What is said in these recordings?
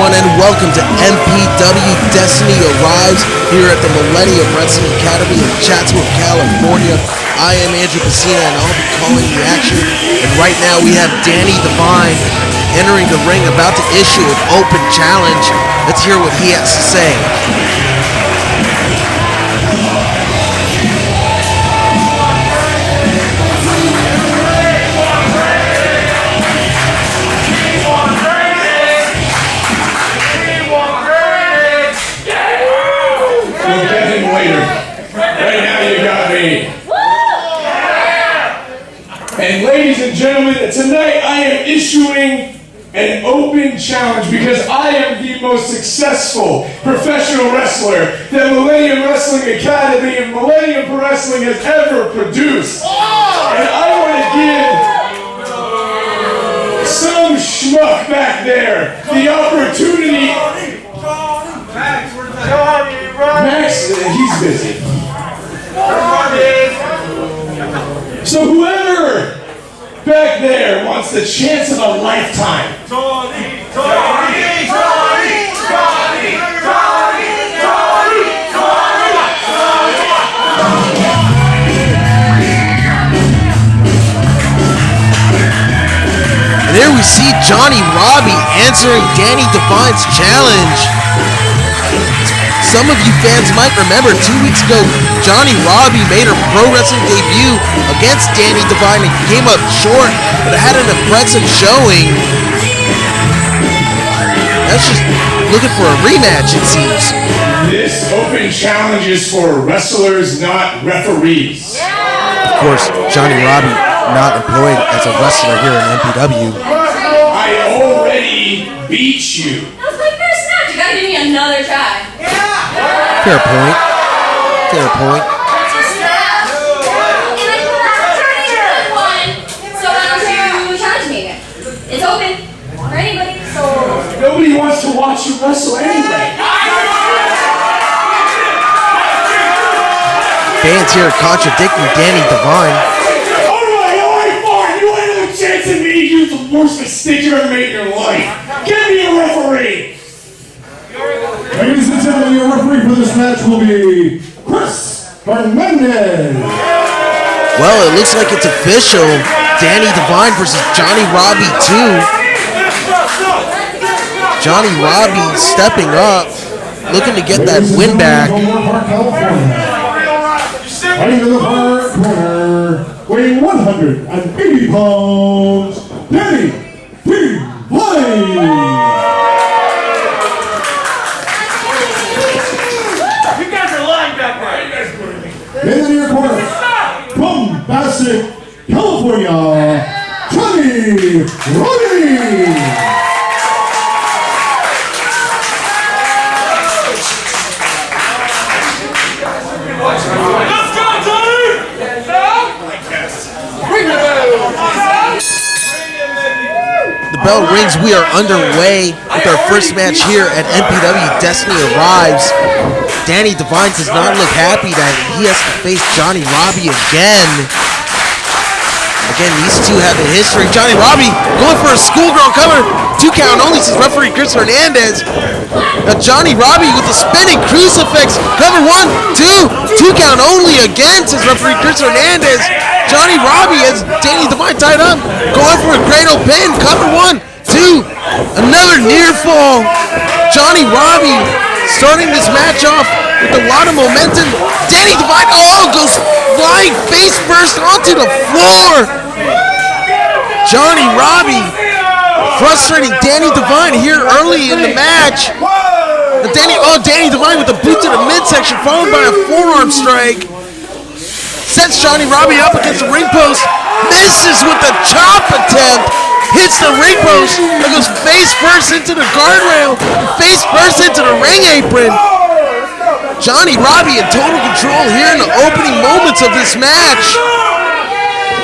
everyone, and welcome to MPW Destiny Arrives here at the Millennium Wrestling Academy in Chatsworth, California. I am Andrew Pacina, and I'll be calling the action. And right now we have Danny Devine entering the ring, about to issue an open challenge. Let's hear what he has to say. And ladies and gentlemen, tonight I am issuing an open challenge because I am the most successful professional wrestler that Millennium Wrestling Academy and Millennium Pro Wrestling has ever produced. And I want to give some schmuck back there the opportunity. Max, he's busy. So whoever back there wants the chance of a lifetime. And there we see Johnny Robbie answering Danny Devine's challenge. Some of you fans might remember 2 weeks ago, Johnny Robbie made her pro wrestling debut against Danny Devine and came up short, but had an impressive showing. That's just looking for a rematch, it seems. This open challenge is for wrestlers, not referees. Of course, Johnny Robbie not employed as a wrestler here in MPW. I already beat you. That was my first match. You gotta give me another try. Fair point. Fair point. And I turned into one, so why don't you challenge me again? It's open for anybody, so... Nobody wants to watch you wrestle anyway. Fans here contradicting Danny Devine. Alright, fine. You had a chance at me. You're the worst mistake you ever made in your life. Give me a referee. Ladies and gentlemen, your referee for this match will be Chris Hernandez. Well, it looks like it's official. Danny Devine versus Johnny Robbie 2. Johnny Robbie stepping up, looking to get that win back. Fighting in the far corner, weighing 180 pounds, Danny Devine. In the near corner, from Bassett, California, Johnny Robbie. Let's go, Johnny! The bell rings. We are underway with our first match here at MPW Destiny Arrives. Danny Devine does not look happy that he has to face Johnny Robbie again. Again, these two have a history. Johnny Robbie going for a schoolgirl cover. 2 count only, says referee Chris Hernandez. Now Johnny Robbie with the spinning crucifix. Cover 1, 2, 2 count only again, says referee Chris Hernandez. Johnny Robbie has Danny Devine tied up. Going for a cradle pin. Cover 1, 2. Another near fall. Johnny Robbie starting this match off with a lot of momentum. Danny Devine, goes flying face first onto the floor. Johnny Robbie frustrating Danny Devine here early in the match. Danny Devine with the boot to the midsection, followed by a forearm strike. Sets Johnny Robbie up against the ring post. Misses with the chop attempt. Hits the ring post and goes face first into the guardrail, face first into the ring apron. Johnny Robbie in total control here in the opening moments of this match.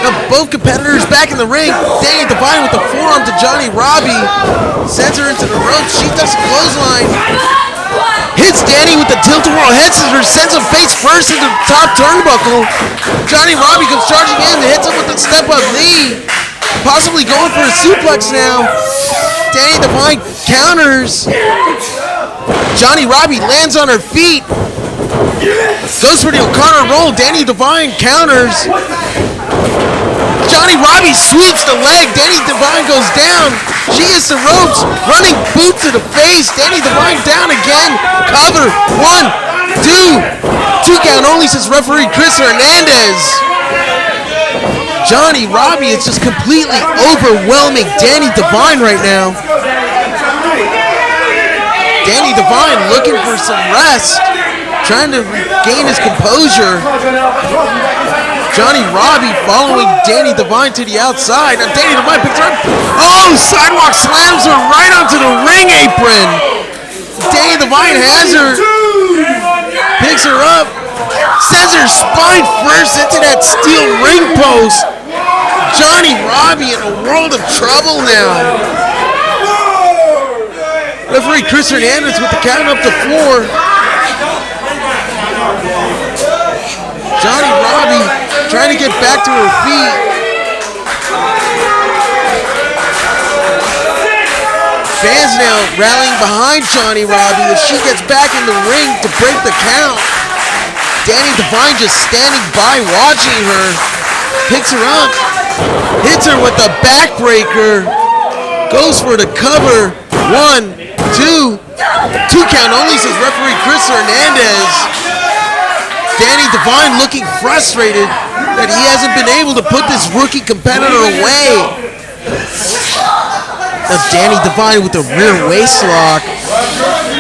Now both competitors back in the ring. Danny Devine with the forearm to Johnny Robbie. Sends her into the ropes. She does a clothesline. Hits Danny with the tilt-a-whirl head scissors. Sends him face first into the top turnbuckle. Johnny Robbie comes charging in and hits him with a step-up knee. Possibly going for a suplex now. Danny Divine counters. Johnny Robbie lands on her feet. Goes for the O'Connor roll. Danny Divine counters. Johnny Robbie sweeps the leg. Danny Divine goes down. She hits the ropes. Running boot to the face. Danny Divine down again. Cover. 1, 2. 2 count only, says referee Chris Hernandez. Johnny Robbie is just completely overwhelming Danny Divine right now. Danny Divine looking for some rest, trying to regain his composure. Johnny Robbie following Danny Divine to the outside. Now Danny Divine picks her up. Oh, sidewalk slams her right onto the ring apron. Danny Divine has her, picks her up, sends her spine first into that steel ring post. Johnny Robbie in a world of trouble now. Referee Chris Hernandez with the count up to 4. Johnny Robbie trying to get back to her feet. Fans now rallying behind Johnny Robbie as she gets back in the ring to break the count. Danny Divine just standing by watching her. Picks her up. Hits her with the backbreaker. Goes for the cover. 1, 2. 2 count only, says referee Chris Hernandez. Danny Divine looking frustrated that he hasn't been able to put this rookie competitor away. Now Danny Divine with the rear waist lock,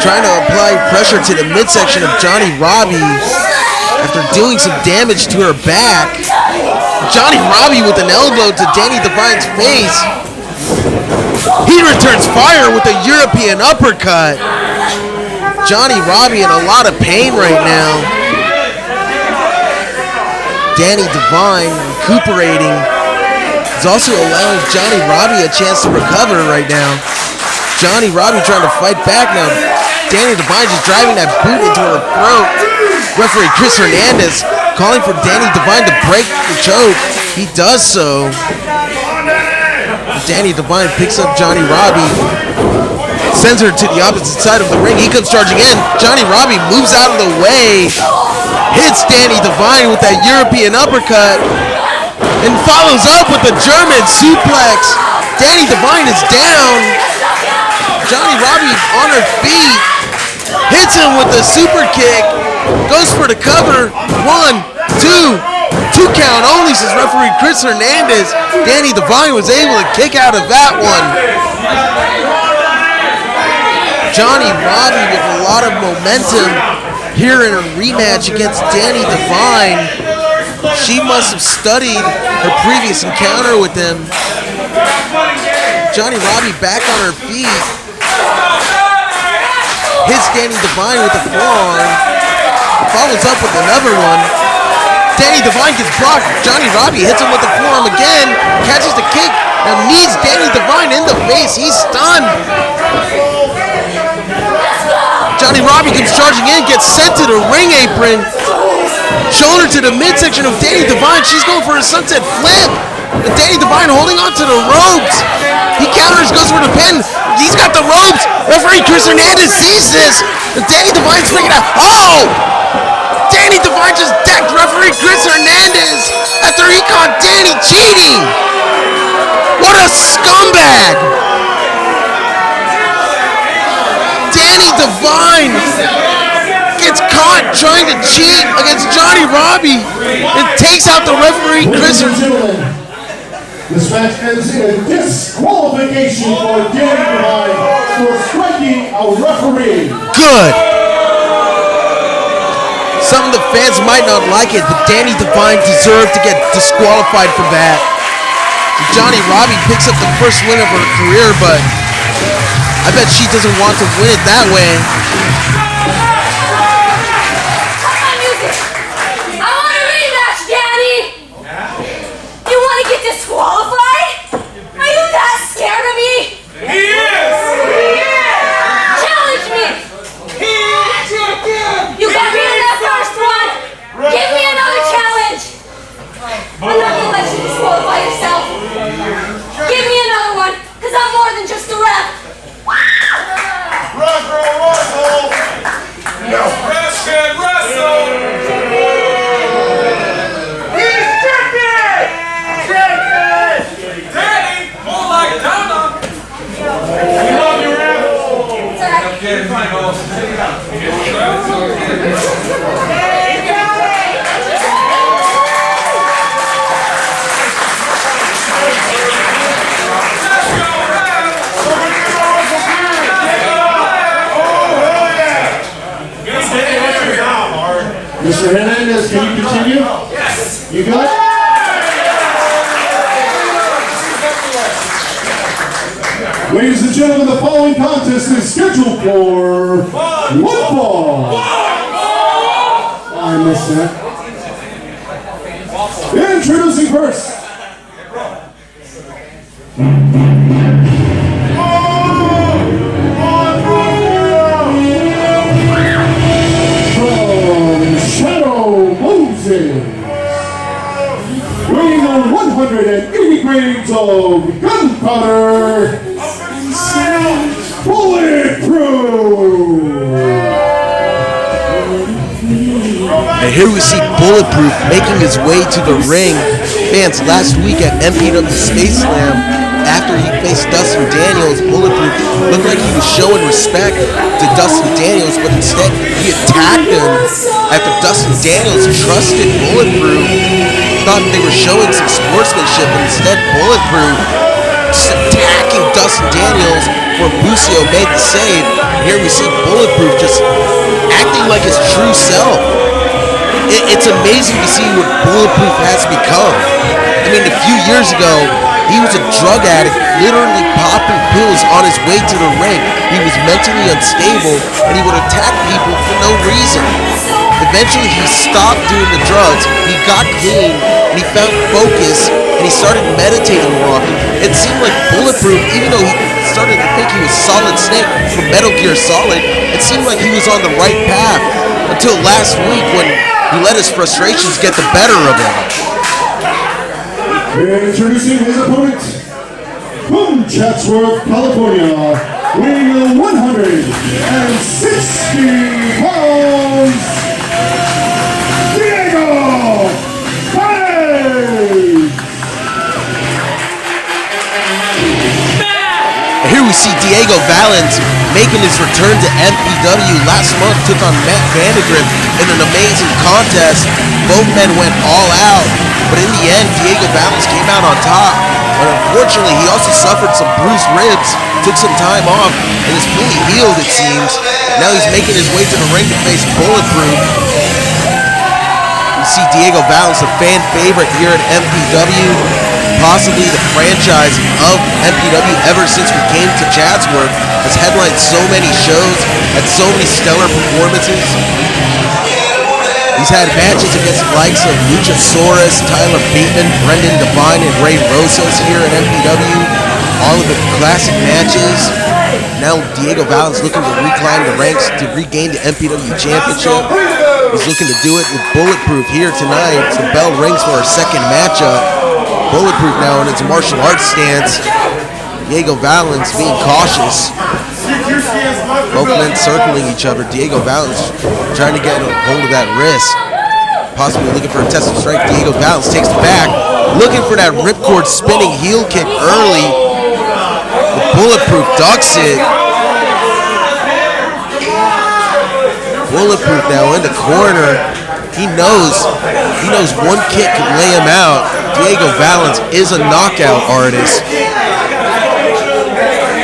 trying to apply pressure to the midsection of Johnny Robbie after doing some damage to her back. Johnny Robbie with an elbow to Danny Divine's face. He returns fire with a European uppercut. Johnny Robbie in a lot of pain right now. Danny Divine recuperating. Is also allowing Johnny Robbie a chance to recover right now. Johnny Robbie trying to fight back now. Danny Divine just driving that boot into her throat. Referee Chris Hernandez calling for Danny Divine to break the choke. He does so. Danny Divine picks up Johnny Robbie, sends her to the opposite side of the ring. He comes charging in. Johnny Robbie moves out of the way, hits Danny Divine with that European uppercut, and follows up with the German suplex. Danny Divine is down. Johnny Robbie on her feet, hits him with the super kick, goes for the cover. 1, 2. 2 count only, says referee Chris Hernandez. Danny Divine was able to kick out of that one. Johnny Robbie with a lot of momentum here in a rematch against Danny Divine. She must have studied her previous encounter with him. Johnny Robbie back on her feet. Hits Danny Divine with the forearm. Follows up with another one. Danny Divine gets blocked. Johnny Robbie hits him with the forearm again. Catches the kick. Now knees Danny Divine in the face. He's stunned. Johnny Robbie comes charging in. Gets sent to the ring apron. Shoulder to the midsection of Danny Divine. She's going for a sunset flip. And Danny Divine holding on to the ropes. He counters, goes for the pin. He's got the ropes. Referee Chris Hernandez sees this. And Danny Divine's freaking out. Oh! Danny Divine just decked referee Chris Hernandez after he caught Danny cheating. What a scumbag! Danny Divine gets caught trying to cheat against Johnny Robbie and takes out the referee Chris Hernandez. This match ends in a disqualification for Danny Divine for striking a referee. Good. Some of the fans might not like it, but Danny Divine deserved to get disqualified for that. Johnny Robbie picks up the first win of her career, but I bet she doesn't want to win it that way. I want a rematch, Danny! You want to get disqualified? Are you that scared of me? He is! Challenge me! You got me in that first one! Give me another challenge! I'm not gonna let you disqualify yourself. Give me another one, because I'm more than just a ref. Mr. Hernandez, can you continue? Yes. You good? Ladies and gentlemen, the following contest is scheduled for one fall. I missed that. Introducing first. Weighing on 180 grams of gunpowder, Bulletproof! And here we see Bulletproof making his way to the ring. Fans, last week at MPW Space Slam, after he faced Dustin Daniels, Bulletproof looked like he was showing respect to Dustin Daniels, but instead he attacked him after Dustin Daniels trusted Bulletproof. Thought they were showing some sportsmanship, but instead Bulletproof just attacking Dustin Daniels before Busio made the save. Here we see Bulletproof just acting like his true self. It's amazing to see what Bulletproof has become. I mean, a few years ago, he was a drug addict, literally popping pills on his way to the ring. He was mentally unstable, and he would attack people for no reason. Eventually, he stopped doing the drugs, he got clean, and he found focus, and he started meditating more often. It seemed like Bulletproof, even though he started to think he was Solid Snake from Metal Gear Solid, it seemed like he was on the right path, until last week when he let his frustrations get the better of him. Introducing his opponent, from Chatsworth, California, weighing 160 pounds, Diego Valens! Here we see Diego Valens making his return to MPW. Last month took on Matt Vandergriff in an amazing contest. Both men went all out, but in the end, Diego Valens came out on top. But unfortunately, he also suffered some bruised ribs, took some time off, and is fully healed, it seems. Now he's making his way to the ring to face Bulletproof. We see Diego Valens, a fan favorite here at MPW, possibly the franchise of MPW ever since we came to Chatsworth, has headlined so many shows, had so many stellar performances. He's had matches against the likes of Luchasaurus, Tyler Bateman, Brendan Devine, and Ray Rosas here at MPW. All of the classic matches. Now Diego Valens looking to reclimb the ranks to regain the MPW Championship. He's looking to do it with Bulletproof here tonight. The bell rings for our second matchup. Bulletproof now in its martial arts stance. Diego Valens being cautious. Both men circling each other. Diego Valens trying to get a hold of that wrist. Possibly looking for a test of strength. Diego Valens takes it back. Looking for that ripcord spinning heel kick early. The Bulletproof ducks it. Bulletproof now in the corner. He knows one kick can lay him out. Diego Valens is a knockout artist.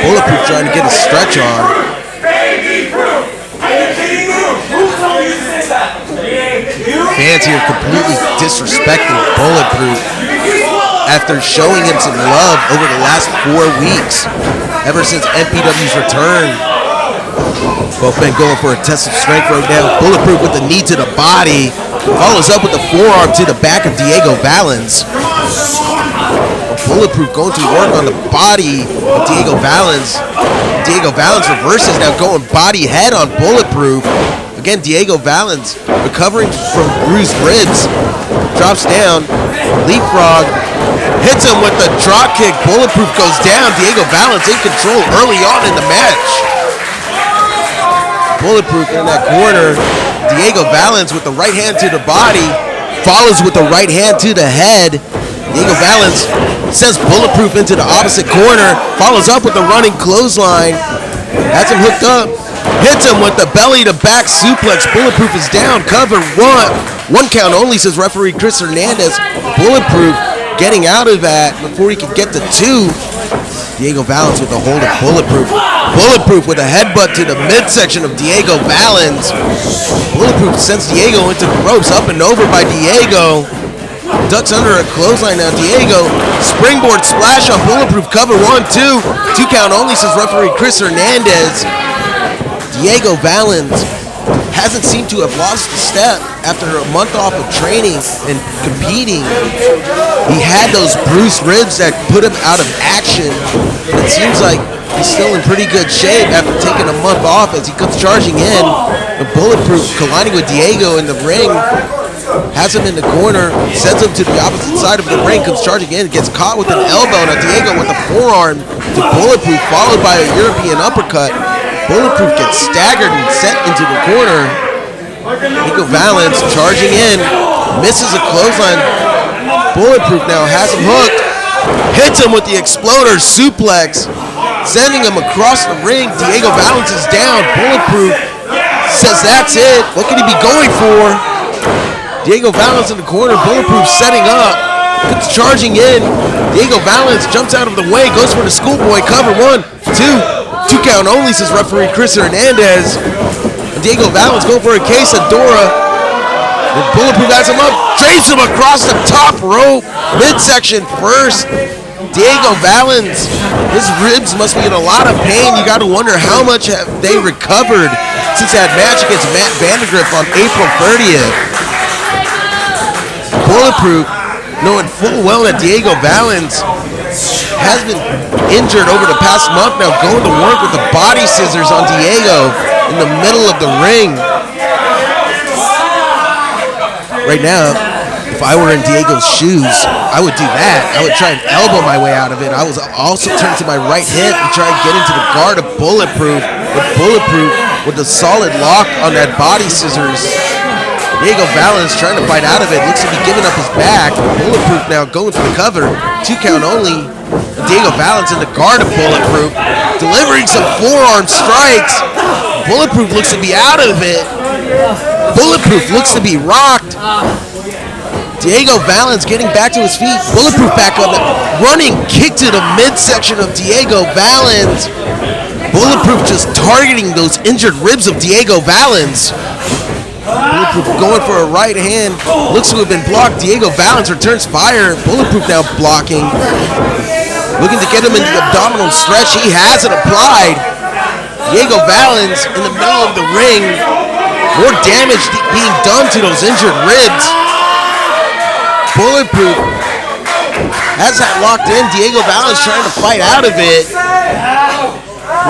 Bulletproof trying to get a stretch on. Fans here completely disrespecting Bulletproof after showing him some love over the last 4 weeks, ever since MPW's return. Both men going for a test of strength right now. Bulletproof with the knee to the body, follows up with the forearm to the back of Diego Valens. Bulletproof going to work on the body of Diego Valens. Diego Valens reverses now, going body head on Bulletproof. Again, Diego Valens recovering from bruised ribs. Drops down, leapfrog, hits him with the drop kick. Bulletproof goes down. Diego Valens in control early on in the match. Bulletproof in that corner. Diego Valens with the right hand to the body, follows with the right hand to the head. Diego Valens sends Bulletproof into the opposite corner, follows up with the running clothesline, has him hooked up. Hits him with the belly-to-back suplex. Bulletproof is down. Cover one. 1 count only, says referee Chris Hernandez. Bulletproof getting out of that before he could get to 2. Diego Valens with a hold of Bulletproof. Bulletproof with a headbutt to the midsection of Diego Valens. Bulletproof sends Diego into the ropes, up and over by Diego. Ducks under a clothesline now. Diego, springboard splash on Bulletproof. Cover 1, 2. 2 count only, says referee Chris Hernandez. Diego Valens hasn't seemed to have lost a step after a month off of training and competing. He had those bruised ribs that put him out of action. It seems like he's still in pretty good shape after taking a month off as he comes charging in. The Bulletproof colliding with Diego in the ring. Has him in the corner, sends him to the opposite side of the ring, comes charging in, gets caught with an elbow. Now Diego with a forearm to Bulletproof, followed by a European uppercut. Bulletproof gets staggered and sent into the corner. Diego Valens charging in, misses a clothesline. Bulletproof now has him hooked, hits him with the exploder suplex, sending him across the ring. Diego Valens is down. Bulletproof says that's it. What can he be going for? Diego Valens in the corner, Bulletproof setting up, comes charging in. Diego Valens jumps out of the way, goes for the schoolboy cover. 1, 2. 2 count only, says referee Chris Hernandez. And Diego Valens going for a quesadilla. And Bulletproof has him up, drapes him across the top rope, midsection first. Diego Valens, his ribs must be in a lot of pain. You got to wonder how much have they recovered since that match against Matt Vandergriff on April 30th. Bulletproof, knowing full well that Diego Valens has been injured over the past month now, going to work with the body scissors on Diego in the middle of the ring. Right now, if I were in Diego's shoes, I would do that. I would try and elbow my way out of it. I was also turn to my right hip and try and get into the guard of Bulletproof. But Bulletproof with the solid lock on that body scissors. Diego Valens trying to fight out of it. Looks to be giving up his back. Bulletproof now going for the cover. 2 count only. Diego Valens in the guard of Bulletproof. Delivering some forearm strikes. Bulletproof looks to be out of it. Bulletproof looks to be rocked. Diego Valens getting back to his feet. Bulletproof back up. Running kick to the midsection of Diego Valens. Bulletproof just targeting those injured ribs of Diego Valens. Bulletproof going for a right hand. Looks to have been blocked. Diego Valens returns fire. Bulletproof now blocking. Looking to get him into the abdominal stretch. He has it applied. Diego Valens in the middle of the ring. More damage being done to those injured ribs. Bulletproof has that locked in. Diego Valens trying to fight out of it.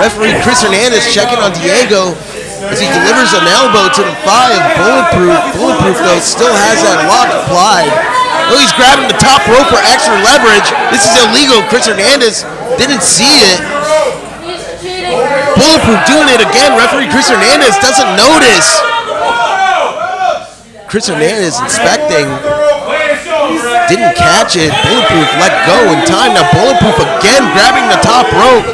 Referee Chris Hernandez checking on Diego as he delivers an elbow to the thigh of Bulletproof. Bulletproof, though, still has that lock applied. Oh, he's grabbing the top rope for extra leverage. This is illegal. Chris Hernandez didn't see it. Bulletproof doing it again. Referee Chris Hernandez doesn't notice. Chris Hernandez inspecting. Didn't catch it. Bulletproof let go in time. Now Bulletproof again grabbing the top rope.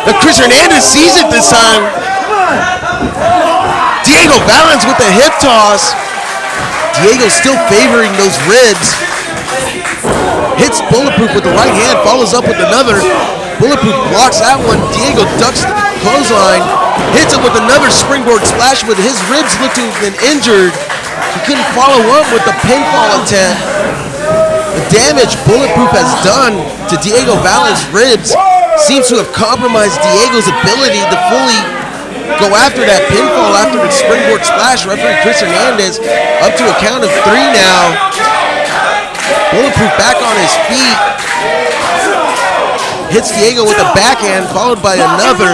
But Chris Hernandez sees it this time. Diego Valens with the hip toss. Diego still favoring those ribs. Hits Bulletproof with the right hand, follows up with another. Bulletproof blocks that one. Diego ducks the clothesline. Hits him with another springboard splash, but his ribs look to have been injured. He couldn't follow up with the pinfall attempt. The damage Bulletproof has done to Diego Valens' ribs seems to have compromised Diego's ability to fully go after that pinfall after the springboard splash. Referee Chris Hernandez up to a count of 3 now. Bulletproof back on his feet. Hits Diego with a backhand followed by another.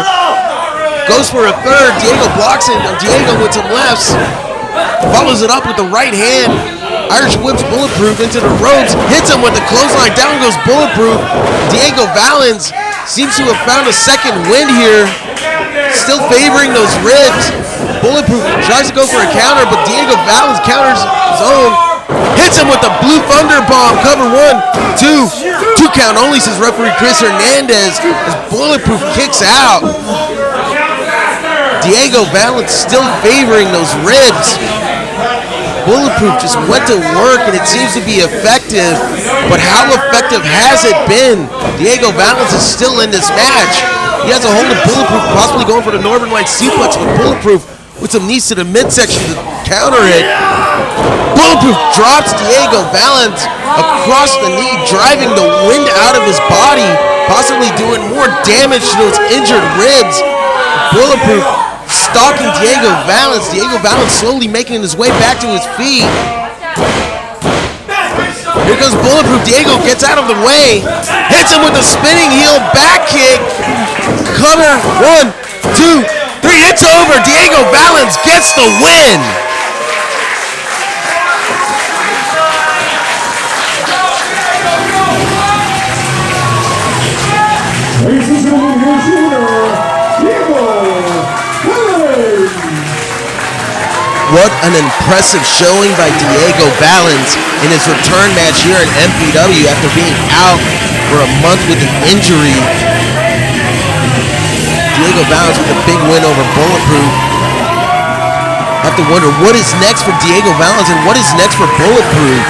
Goes for a third. Diego blocks it. Diego with some lefts. Follows it up with the right hand. Irish whips Bulletproof into the ropes. Hits him with the clothesline. Down goes Bulletproof. Diego Valens seems to have found a second win here. Still favoring those ribs. Bulletproof tries to go for a counter, but Diego Valens counters his own. Hits him with the Blue Thunder Bomb. Cover 1, 2. 2 count only, says referee Chris Hernandez as Bulletproof kicks out. Diego Valens still favoring those ribs. Bulletproof just went to work and it seems to be effective, but how effective has it been? Diego Valens is still in this match. He has a hold of Bulletproof, possibly going for the Northern Light suplex with Bulletproof with some knees to the midsection to counter it. Bulletproof drops Diego Valens across the knee, driving the wind out of his body, possibly doing more damage to those injured ribs. Bulletproof stalking Diego Valens. Diego Valens slowly making his way back to his feet. Here comes Bulletproof. Diego gets out of the way. Hits him with a spinning heel back kick. Cover. 1, 2, 3. It's over. Diego Valens gets the win. Ladies and gentlemen, here's your winner, Diego Valens. What an impressive showing by Diego Valens in his return match here at MPW after being out for a month with an injury. Diego Valens with a big win over Bulletproof. Have to wonder what is next for Diego Valens and what is next for Bulletproof.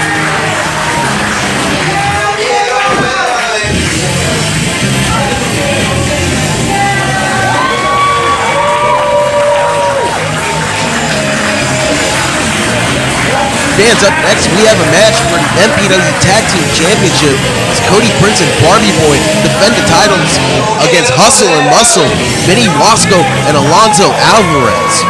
Fans, up next we have a match for the MPW Tag Team Championship as Cody Prince and Barbie Boy defend the titles against Hustle and Muscle, Vinny, Wasco, and Alonzo, Alvarez.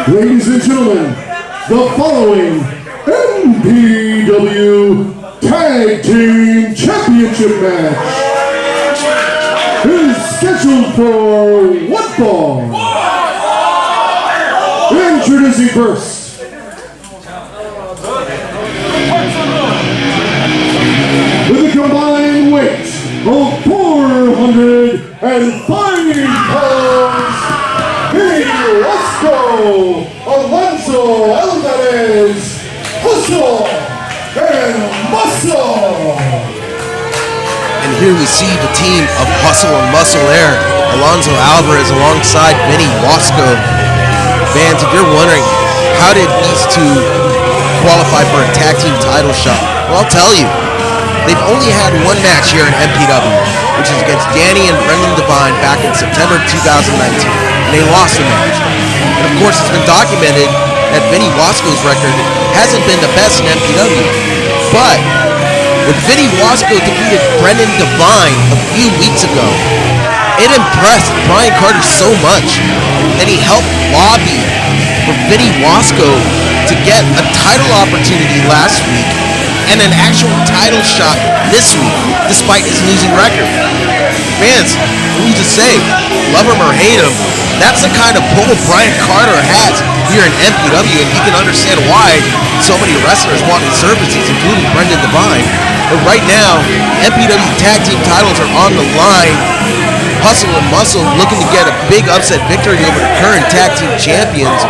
Ladies and gentlemen, the following MPW Tag Team Championship Match is scheduled for one fall. Introducing first, with a combined weight of 405 pounds, Wasco, Alonzo, Alvarez, Hustle, and Muscle. And here we see the team of Hustle and Muscle there. Alonzo Alvarez alongside Vinny, Wasco. Fans, if you're wondering, how did these two qualify for a tag team title shot? Well, I'll tell you. They've only had one match here in MPW, which is against Danny and Brendan Devine back in September 2019. And they lost the match. And of course, it's been documented that Vinny Wasco's record hasn't been the best in MPW. But when Vinny Wasco defeated Brendan Devine a few weeks ago, it impressed Bryan Carter so much that he helped lobby for Vinny Wasco to get a title opportunity last week and an actual title shot this week, despite his losing record. Fans, let me just say, love him or hate him, that's the kind of pull Bryan Carter has here in MPW, and you can understand why so many wrestlers want his services, including Brendan Devine. But right now, MPW Tag Team titles are on the line. Hustle and Muscle looking to get a big upset victory over the current Tag Team champions.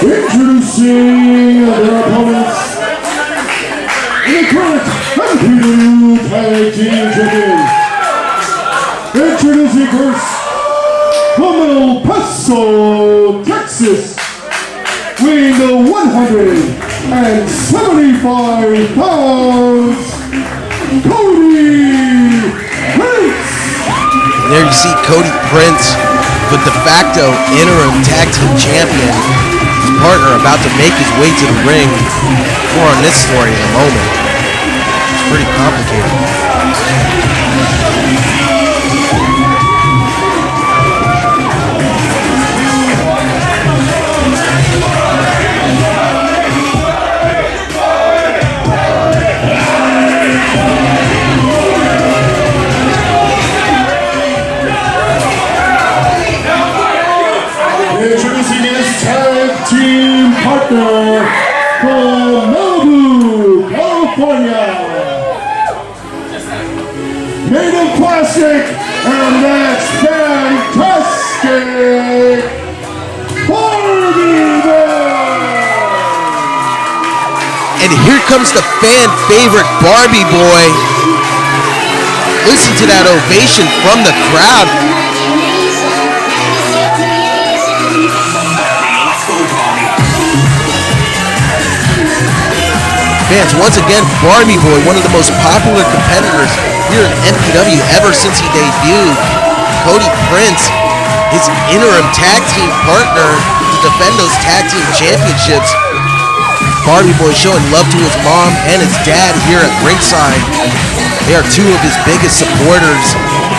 Introducing their opponents, the current MPW Tag Team Champions. Introducing first, from El Paso, Texas, weighing the 175 pounds, Cody Prince. There you see Cody Prince, the de facto interim tag team champion. His partner about to make his way to the ring. More on this story in a moment. It's pretty complicated. Introducing his tag team partner, California. Made of plastic, and that's fantastic. Barbie Boy. And here comes the fan favorite Barbie Boy. Listen to that ovation from the crowd. Fans, once again, Barbie Boy, one of the most popular competitors here in MPW ever since he debuted. Cody Prince, his interim tag team partner to defend those tag team championships. Barbie Boy showing love to his mom and his dad here at ringside. They are two of his biggest supporters,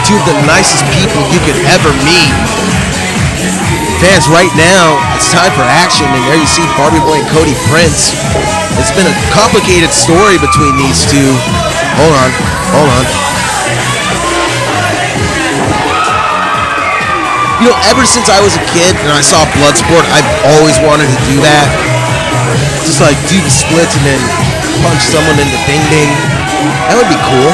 two of the nicest people you could ever meet. Fans, right now, it's time for action, and there you see Barbie Boy and Cody Prince. It's been a complicated story between these two. Hold on. You know, ever since I was a kid and I saw Bloodsport, I've always wanted to do that. Just like do the splits and then punch someone in the ding ding. That would be cool.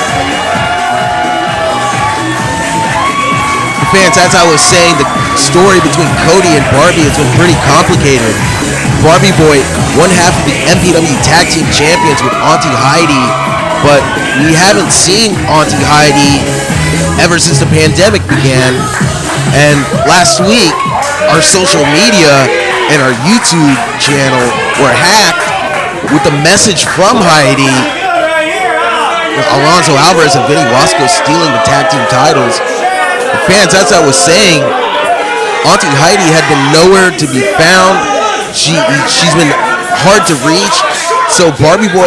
But fans, as I was saying, the story between Cody and Barbie has been pretty complicated. Barbie Boy, one half of the MPW Tag Team Champions with Auntie Heidi, but we haven't seen Auntie Heidi ever since the pandemic began. And last week, our social media and our YouTube channel were hacked with a message from Heidi, Alonzo, Alvarez, and Vinny Wasco stealing the tag team titles. And fans, as I was saying, Auntie Heidi had been nowhere to be found. She's been hard to reach. So Barbie Boy,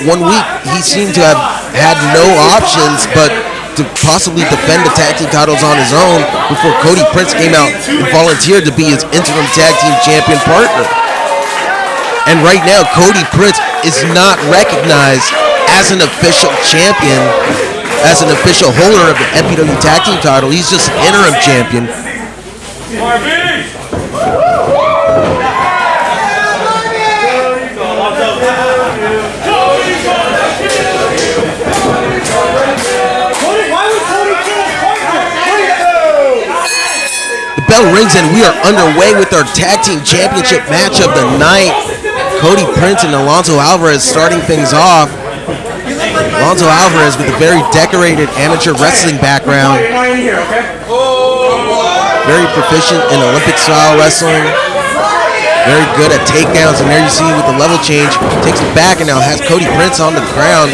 1 week, he seemed to have had no options but to possibly defend the tag team titles on his own before Cody Prince came out and volunteered to be his interim tag team champion partner. And right now, Cody Prince is not recognized as an official champion, as an official holder of the MPW tag team title. He's just an interim champion. Bell rings and we are underway with our tag team championship match of the night. Cody Prince and Alonzo Alvarez starting things off. Alonzo Alvarez with a very decorated amateur wrestling background. Very proficient in Olympic style wrestling. Very good at takedowns, and there you see with the level change, takes it back and now has Cody Prince on the ground.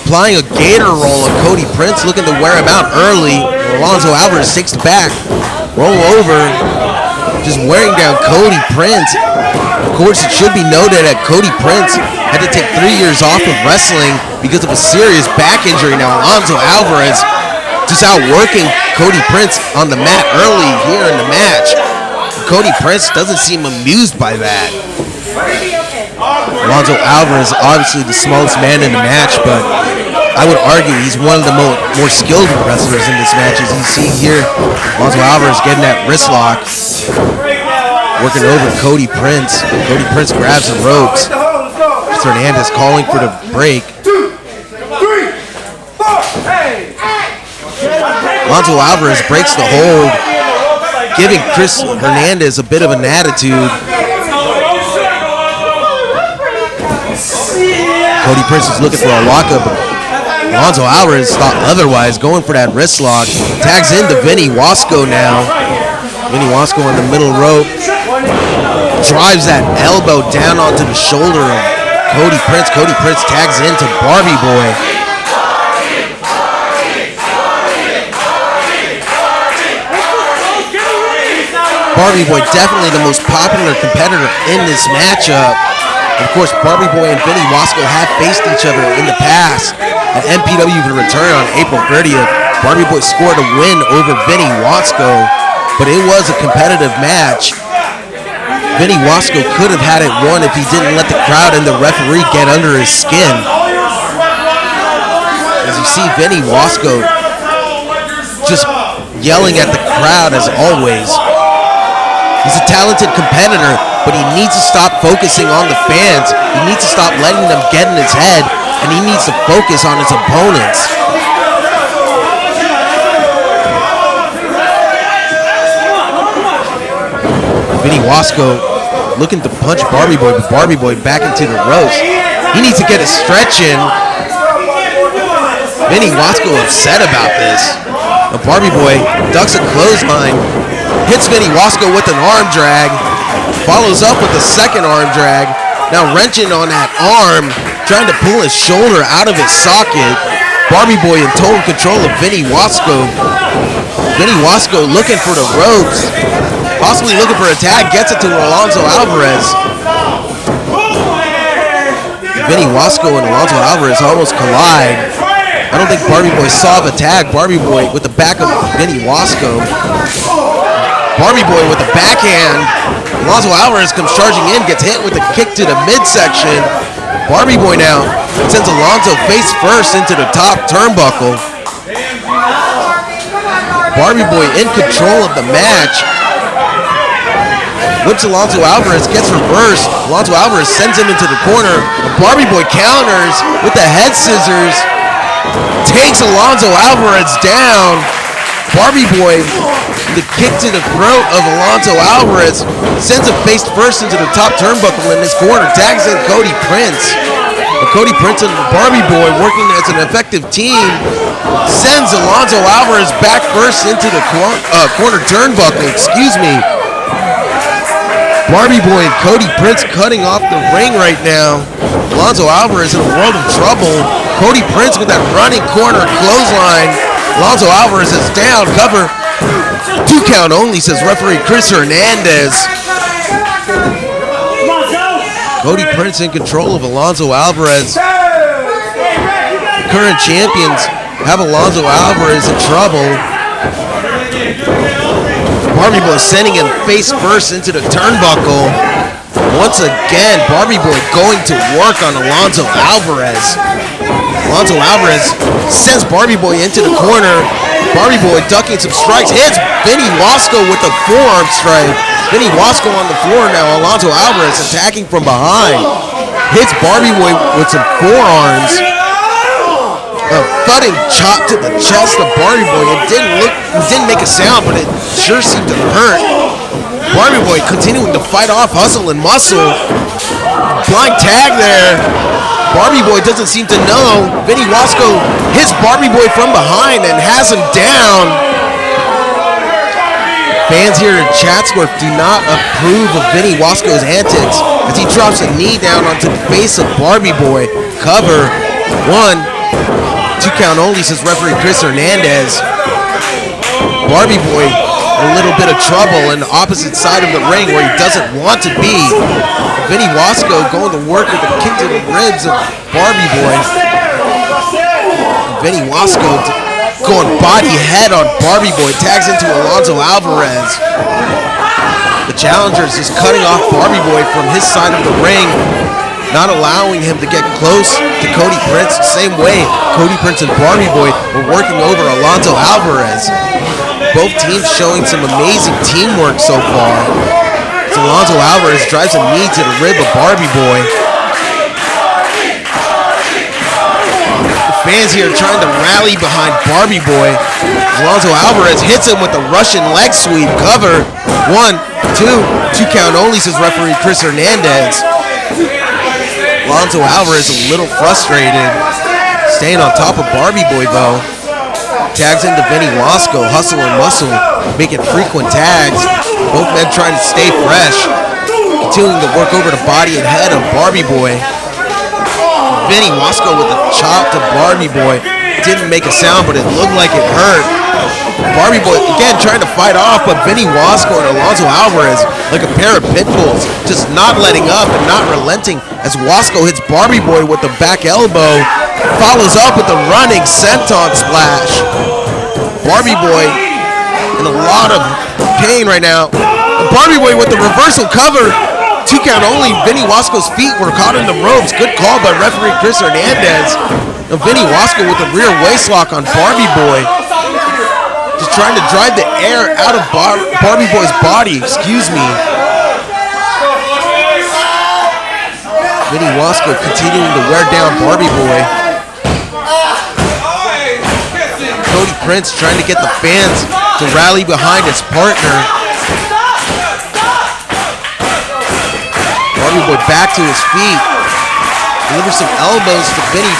Applying a gator roll on Cody Prince, looking to wear him out early. Alonzo Alvarez takes it back. Roll over, just wearing down Cody Prince. Of course, it should be noted that Cody Prince had to take 3 years off of wrestling because of a serious back injury. Now, Alonzo Alvarez just outworking Cody Prince on the mat early here in the match. Cody Prince doesn't seem amused by that. Alonzo Alvarez, obviously the smallest man in the match, but I would argue he's one of the more skilled wrestlers in this match. As you see here, Alonzo Alvarez getting that wrist lock, working over Cody Prince. Cody Prince grabs the ropes. Hernandez calling for the break. 2, 3, 4, hey! Alonzo Alvarez breaks the hold, giving Chris Hernandez a bit of an attitude. Cody Prince is looking for a lockup. Alonzo Alvarez thought otherwise, going for that wrist lock. Tags into Vinny Wasco now. Vinny Wasco on the middle rope. Drives that elbow down onto the shoulder of Cody Prince. Cody Prince tags into Barbie Boy. Barbie Boy definitely the most popular competitor in this matchup. Of course, Barbie Boy and Vinny Wasco have faced each other in the past at MPW Return on April 30th. Barbie Boy scored a win over Vinny Wasco, but it was a competitive match. Vinny Wasco could have had it won if he didn't let the crowd and the referee get under his skin. As you see Vinny Wasco just yelling at the crowd as always. He's a talented competitor, but he needs to stop focusing on the fans. He needs to stop letting them get in his head, and he needs to focus on his opponents. Vinny Wasco looking to punch Barbie Boy, but Barbie Boy back into the ropes. He needs to get a stretch in. Vinny Wasco upset about this. The Barbie Boy ducks a clothesline, hits Vinny Wasco with an arm drag, follows up with a second arm drag, now wrenching on that arm, trying to pull his shoulder out of his socket. Barbie Boy in total control of Vinny Wasco. Vinny Wasco looking for the ropes, possibly looking for a tag, gets it to Alonzo Alvarez. Vinny Wasco and Alonzo Alvarez almost collide. I don't think Barbie Boy saw the tag. Barbie Boy with the back of Vinny Wasco. Barbie Boy with the backhand. Alonzo Alvarez comes charging in, gets hit with a kick to the midsection. Barbie Boy now sends Alonzo face first into the top turnbuckle. Barbie Boy in control of the match. Whips Alonzo Alvarez, gets reversed. Alonzo Alvarez sends him into the corner. Barbie Boy counters with the head scissors. Takes Alonzo Alvarez down. Barbie Boy, the kick to the throat of Alonzo Alvarez, sends him face first into the top turnbuckle in his corner, tags in Cody Prince. But Cody Prince and Barbie Boy, working as an effective team, sends Alonzo Alvarez back first into the corner turnbuckle, Barbie Boy and Cody Prince cutting off the ring right now. Alonzo Alvarez in a world of trouble. Cody Prince with that running corner clothesline. Alonzo Alvarez is down, cover. 2 count only, says referee Chris Hernandez. Cody Prince in control of Alonzo Alvarez. Current champions have Alonzo Alvarez in trouble. Barbie Boy sending him face first into the turnbuckle. Once again, Barbie Boy going to work on Alonzo Alvarez. Alonzo Alvarez sends Barbie Boy into the corner. Barbie Boy ducking some strikes, hits Vinny Wasco with a forearm strike. Vinny Wasco on the floor now. Alonzo Alvarez attacking from behind. Hits Barbie Boy with some forearms. A thudding chop to the chest of Barbie Boy. It didn't make a sound, but it sure seemed to hurt. Barbie Boy continuing to fight off hustle and muscle. Blind tag there. Barbie Boy doesn't seem to know. Vinny Wasco hits Barbie Boy from behind and has him down. Fans here in Chatsworth do not approve of Vinny Wasco's antics as he drops a knee down onto the face of Barbie Boy. Cover. 1. 2 count only, says referee Chris Hernandez. Barbie Boy in a little bit of trouble in the opposite side of the ring where he doesn't want to be. Vinny Wasco going to work with a kick to the ribs of Barbie Boy. Vinny Wasco going body head on Barbie Boy, tags into Alonzo Alvarez. The challengers is cutting off Barbie Boy from his side of the ring, not allowing him to get close to Cody Prince. Same way, Cody Prince and Barbie Boy were working over Alonzo Alvarez. Both teams showing some amazing teamwork so far. So Alonzo Alvarez drives a knee to the rib of Barbie Boy. The fans here trying to rally behind Barbie Boy. Alonzo Alvarez hits him with a Russian leg sweep. Cover. 1, 2 count only, says referee Chris Hernandez. Alonzo Alvarez a little frustrated, staying on top of Barbie Boy though. Tags into Vinny Wasco, hustle and muscle, making frequent tags. Both men trying to stay fresh, continuing to work over the body and head of Barbie Boy. Vinny Wasco with a chop to Barbie Boy. Didn't make a sound, but it looked like it hurt. Barbie Boy again trying to fight off, but Vinny Wasco and Alonzo Alvarez like a pair of pit bulls, just not letting up and not relenting as Wasco hits Barbie Boy with the back elbow, follows up with the running senton splash. Barbie Boy in a lot of pain right now. And Barbie Boy with the reversal cover. 2 count only. Vinny Wasco's feet were caught in the ropes. Good call by referee Chris Hernandez. And Vinny Wasco with the rear waistlock on Barbie Boy. Just trying to drive the air out of Barbie Boy's body. Vinny Wasco continuing to wear down Barbie Boy. Cody Prince trying to get the fans to rally behind his partner. Barbie Boy back to his feet. Delivers some elbows to Vinny.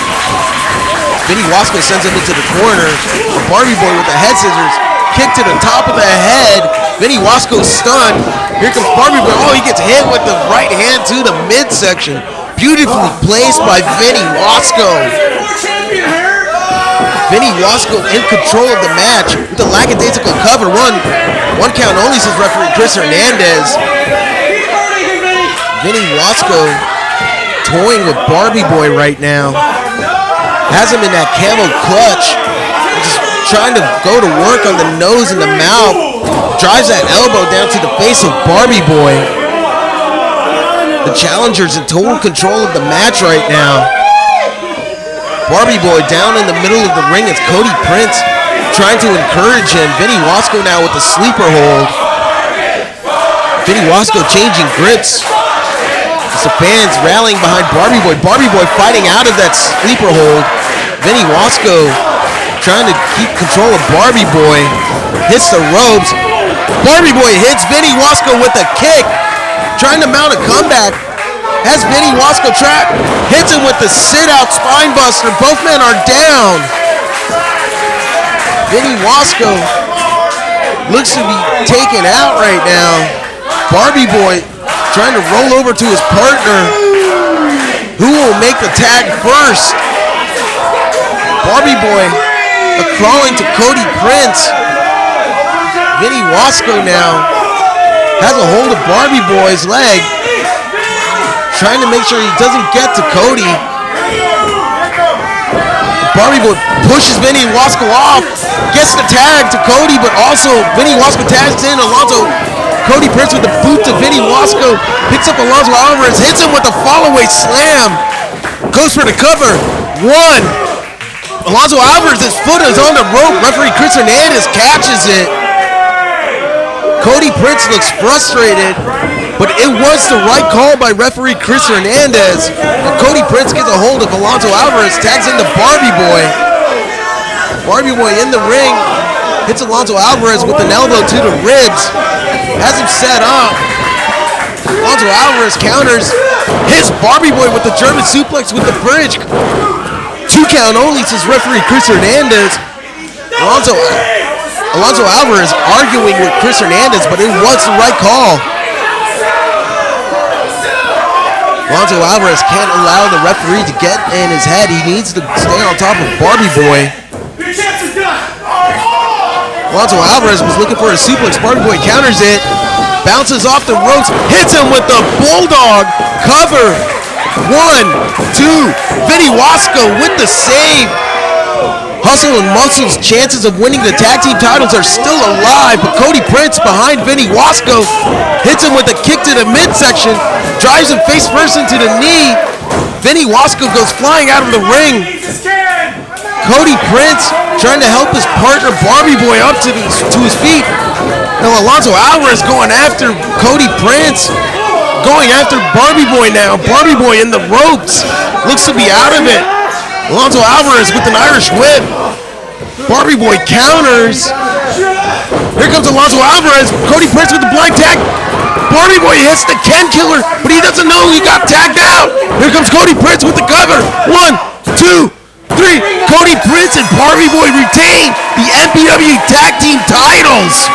Vinny Wasco sends him into the corner. Barbie Boy with the head scissors. Kick to the top of the head. Vinny Wasco's stunned. Here comes Barbie Boy. Oh, he gets hit with the right hand to the midsection. Beautifully placed by Vinny Wasco. Vinny Wasco in control of the match with the lackadaisical cover. One count only, says referee Chris Hernandez. Vinny Wasco toying with Barbie Boy right now. Has him in that camel clutch. Just trying to go to work on the nose and the mouth. Drives that elbow down to the face of Barbie Boy. The challenger's in total control of the match right now. Barbie Boy down in the middle of the ring. It's Cody Prince trying to encourage him. Vinny Wasco now with the sleeper hold. Vinny Wasco changing grips. It's the fans rallying behind Barbie Boy. Barbie Boy fighting out of that sleeper hold. Vinny Wasco trying to keep control of Barbie Boy. Hits the ropes. Barbie Boy hits Vinny Wasco with a kick. Trying to mount a comeback. Has Vinny Wasco trapped. Hits him with the sit-out spine buster. Both men are down. Vinny Wasco looks to be taken out right now. Barbie Boy trying to roll over to his partner. Who will make the tag first? Barbie Boy crawling to Cody Prince. Vinny Wasco now has a hold of Barbie Boy's leg. Trying to make sure he doesn't get to Cody. Barbie Boy pushes Vinny Wasco off. Gets the tag to Cody, but also Vinny Wasco tags in Alonzo. Cody Prince with the boot to Vinny Wasco. Picks up Alonzo Alvarez. Hits him with a fallaway slam. Goes for the cover. One. Alonzo Alvarez's foot is on the rope. Referee Chris Hernandez catches it. Cody Prince looks frustrated, but it was the right call by referee Chris Hernandez. And Cody Prince gets a hold of Alonzo Alvarez, tags into Barbie Boy. Barbie Boy in the ring, hits Alonzo Alvarez with an elbow to the ribs, has him set up. Alonzo Alvarez counters, hits Barbie Boy with the German suplex with the bridge. 2 count only, says referee Chris Hernandez. Alonzo Alvarez arguing with Chris Hernandez, but it was the right call. Alonzo Alvarez can't allow the referee to get in his head. He needs to stay on top of Barbie Boy. Alonzo Alvarez was looking for a suplex. Barbie Boy counters it, bounces off the ropes, hits him with the Bulldog cover. 1, 2, Vinny Wasco with the save. Hustle and Muscle's chances of winning the tag team titles are still alive, but Cody Prince behind Vinny Wasco hits him with a kick to the midsection, drives him face first into the knee. Vinny Wasco goes flying out of the ring. Cody Prince trying to help his partner Barbie Boy up to his feet. Now Alonzo Alvarez going after Cody Prince, going after Barbie Boy now. Barbie Boy in the ropes, looks to be out of it. Alonzo Alvarez with an Irish whip. Barbie Boy counters. Here comes Alonzo Alvarez. Cody Prince with the blind tag. Barbie Boy hits the Ken Killer, but he doesn't know he got tagged out. Here comes Cody Prince with the cover. 1, 2, 3. Cody Prince and Barbie Boy retain the MPW Tag Team titles.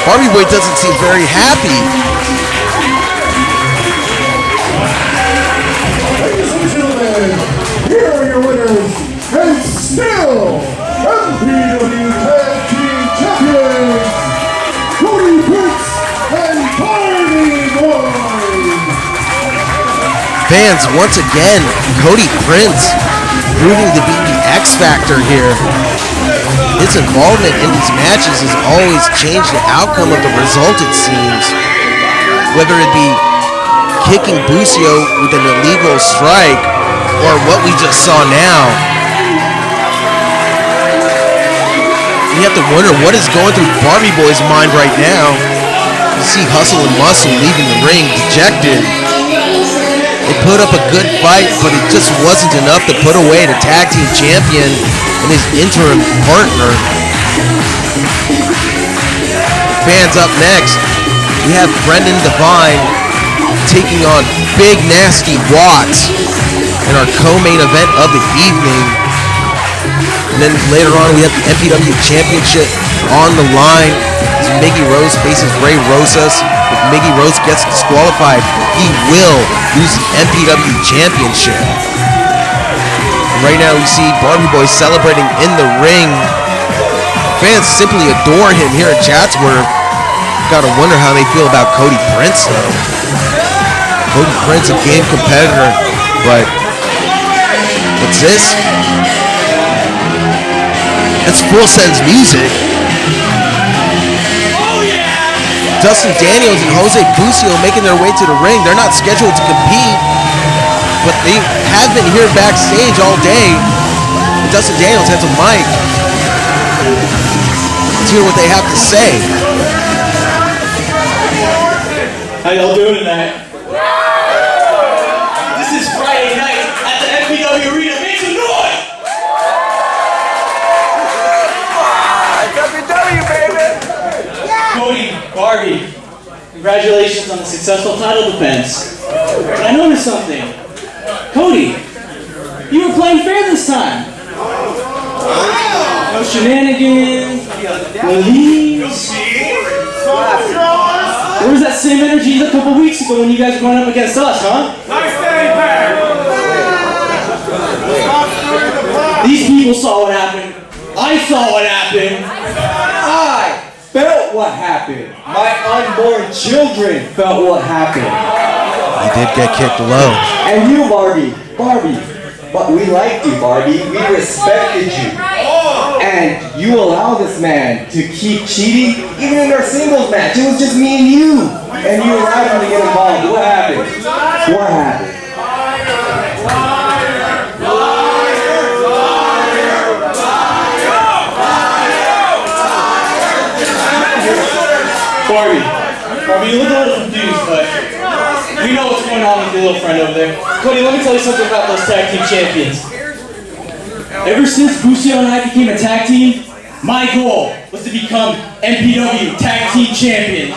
Barbie Boy doesn't seem very happy. Here are your winners, and still MPW Tag Team Champions, Cody Prince and Barbie Boy. Fans, once again, Cody Prince proving to be the X Factor here. His involvement in these matches has always changed the outcome of the result, it seems. Whether it be kicking Busio with an illegal strike, or what we just saw now. You have to wonder what is going through Barbie Boy's mind right now. You see Hustle and Muscle leaving the ring dejected. They put up a good fight, but it just wasn't enough to put away the tag team champion and his interim partner. Fans up next, we have Brendan Devine taking on Big Nasty Watts in our co-main event of the evening. And then later on, we have the MPW Championship on the line as Miggy Rose faces Rosas. If Miggy Rose gets disqualified, he will lose the MPW Championship. Right now, we see Barbie Boy celebrating in the ring. Fans simply adore him here at Chatsworth. Gotta wonder how they feel about Cody Prince, though. Cody Prince, a game competitor, but what's this? That's Full Send's music. Dustin Daniels and Jose Bucio making their way to the ring. They're not scheduled to compete, but they have been here backstage all day. And Dustin Daniels has a mic. Let's hear what they have to say. How y'all doing tonight? This is Friday night at the MPW Arena. Make some noise! MPW, baby! Cody, Barbie, congratulations on the successful title defense. But I noticed something. Cody, you were playing fair this time. No shenanigans, no leaves. Where was that same energy a couple weeks ago when you guys were going up against us, huh? Nice day, back. These people saw what happened. I saw what happened. I felt what happened. My unborn children felt what happened. He did get kicked low. And you, Barbie. But we liked you, Barbie. We respected you. And you allowed this man to keep cheating, even in our singles match. It was just me and you. And you allowed him to get involved. What happened? What happened? Barbie, you look a little confused, but we know what's going on with your little friend over there. Cody, let me tell you something about those tag team champions. Ever since Bucio and I became a tag team, my goal was to become MPW Tag Team Champions.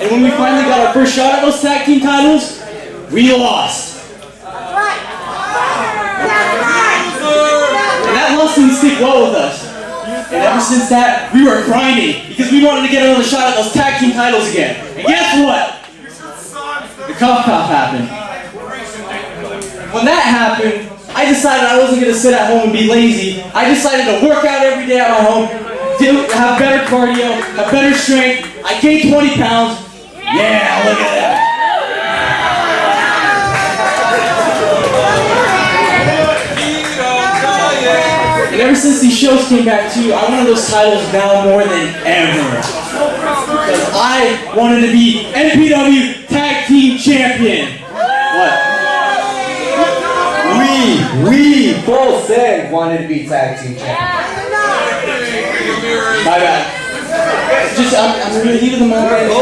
And when we finally got our first shot at those tag team titles, we lost. And that loss didn't stick well with us. And ever since that, we were grinding because we wanted to get another shot at those tag team titles again. And guess what? The cough happened. When that happened, I decided I wasn't going to sit at home and be lazy. I decided to work out every day at my home, have better cardio, have better strength. I gained 20 pounds. Yeah, look at that. And ever since these shows came back too, I wanted those titles now more than ever. Because I wanted to be MPW Tag Team Champion. What? We both said wanted to be tag team champions. My bad. I'm in the heat of the moment.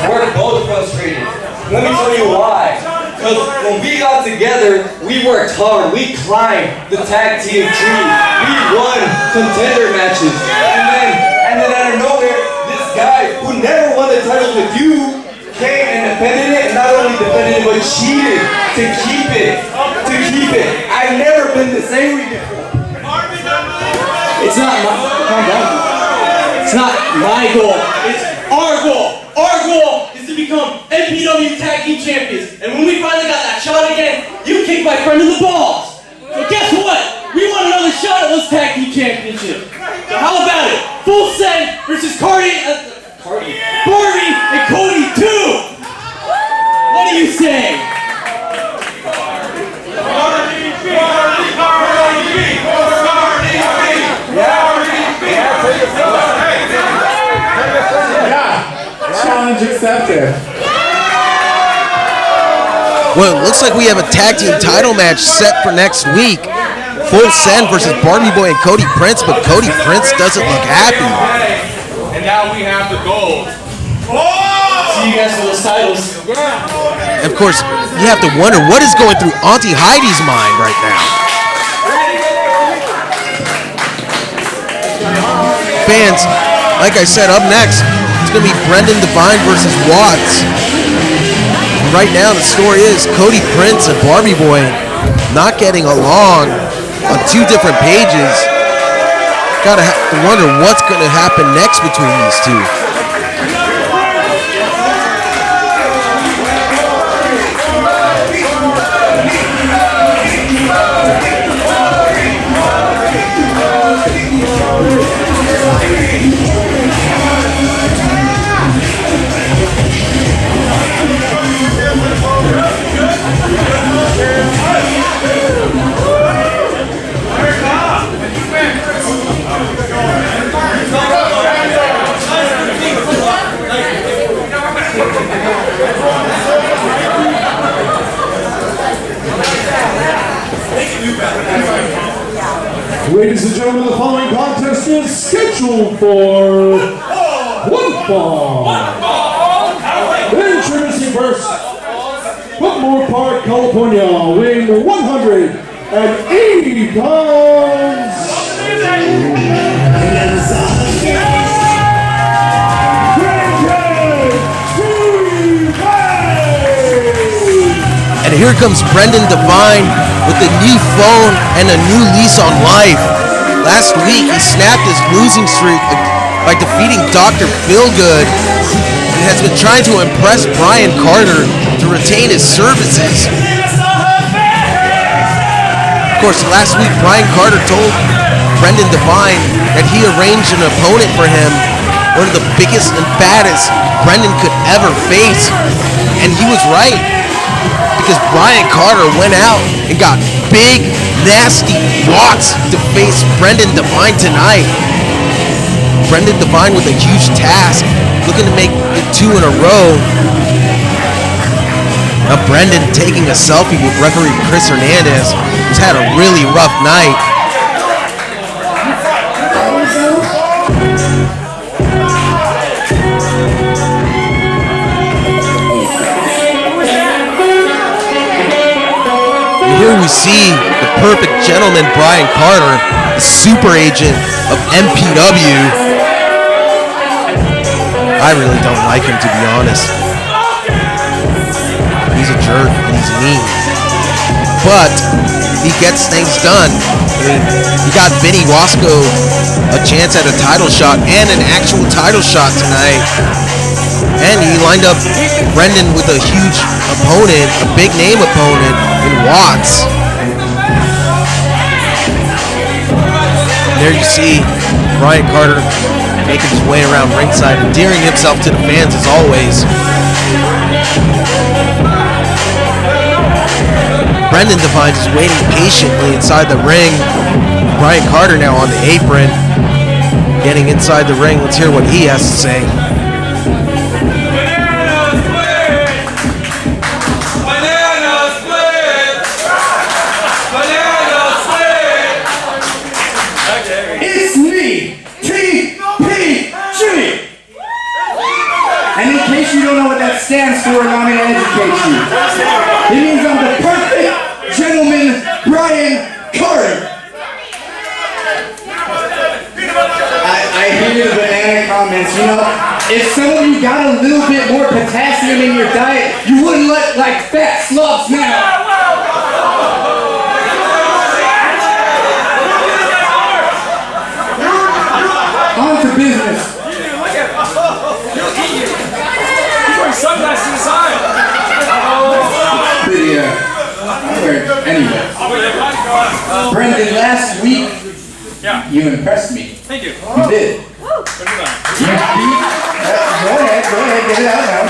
We're both frustrated. Let me tell you why. Because when we got together, we worked hard. We climbed the tag team tree. We won contender matches. And then out of nowhere, this guy who never won the title with you came and defended it, and not only defended it, but cheated to keep it. I've never been this angry before. It's not my calm down. It's not my goal. It's our goal. Our goal is to become MPW Tag Team Champions. And when we finally got that shot again, you kicked my friend in the balls. So guess what? We want another shot at those Tag Team Championships. So how about it? Full Send versus Barbie and Cody 2. What do you say? Challenge accepted. Well, it looks like we have a tag team title match set for next week. Full Send versus Barbie Boy and Cody Prince, but Cody Prince doesn't look happy. And now we have the gold. See you guys for those titles. Of course, you have to wonder what is going through Auntie Heidi's mind right now. Fans, like I said, up next, it's going to be Brendan Devine versus Watts. Right now, the story is Cody Prince and Barbie Boy not getting along on two different pages. Gotta wonder what's going to happen next between these two. Ladies and gentlemen, the following contest is scheduled for one fall. Introducing first, Whitmore Park, California, weighing 180 pounds. And here comes Brendan Devine with a new phone and a new lease on life. Last week, he snapped his losing streak by defeating Dr. Feelgood and has been trying to impress Bryan Carter to retain his services. Of course, last week, Bryan Carter told Brendan Devine that he arranged an opponent for him, one of the biggest and baddest Brendan could ever face. And he was right, because Bryan Carter went out and got big, nasty Watts to face Brendan Devine tonight. Brendan Devine with a huge task, looking to make it 2 in a row. Now Brendan taking a selfie with referee Chris Hernandez, who's had a really rough night. Here we see the perfect gentleman, Bryan Carter, the super agent of MPW. I really don't like him, to be honest. He's a jerk and he's mean. But he gets things done. I mean, he got Vinny Wasco a chance at a title shot and an actual title shot tonight. And he lined up Brendan with a huge opponent, a big name opponent in Watts. And there you see Bryan Carter making his way around ringside, endearing himself to the fans as always. Brendan Devine is waiting patiently inside the ring. Bryan Carter now on the apron, getting inside the ring. Let's hear what he has to say. Stands for, and I'm going to educate you. It means I'm the perfect gentleman, Bryan Carter. I hear the banana comments. You know, if some of you got a little bit more potassium in your diet, you wouldn't look like fat slobs now. On to business. Sunglasses aside. Pretty, anyway. Brendan, last week, you impressed me. Thank you. You did. Go ahead, get it out now.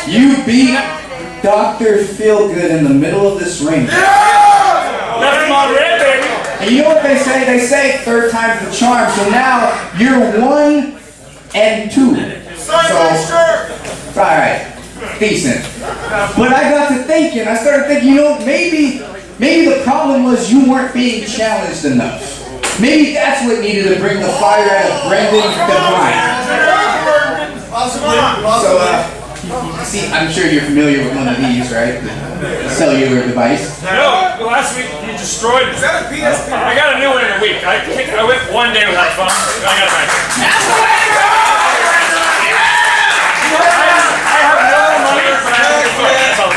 You beat Dr. Feelgood in the middle of this ring. Left him on red, baby. And you know what they say? They say third time's the charm. So now you're 1 and 2. So, alright, decent. But I got to thinking, I started thinking, you know, maybe the problem was you weren't being challenged enough. Maybe that's what needed to bring the fire out of Brendan Devine. So, See, I'm sure you're familiar with one of these, right? The cellular device. No, last week he destroyed it. Is that a PSP? I got a new one in a week. I went one day without phone. I got it back. That's the way to go! I have no money, but I have a phone.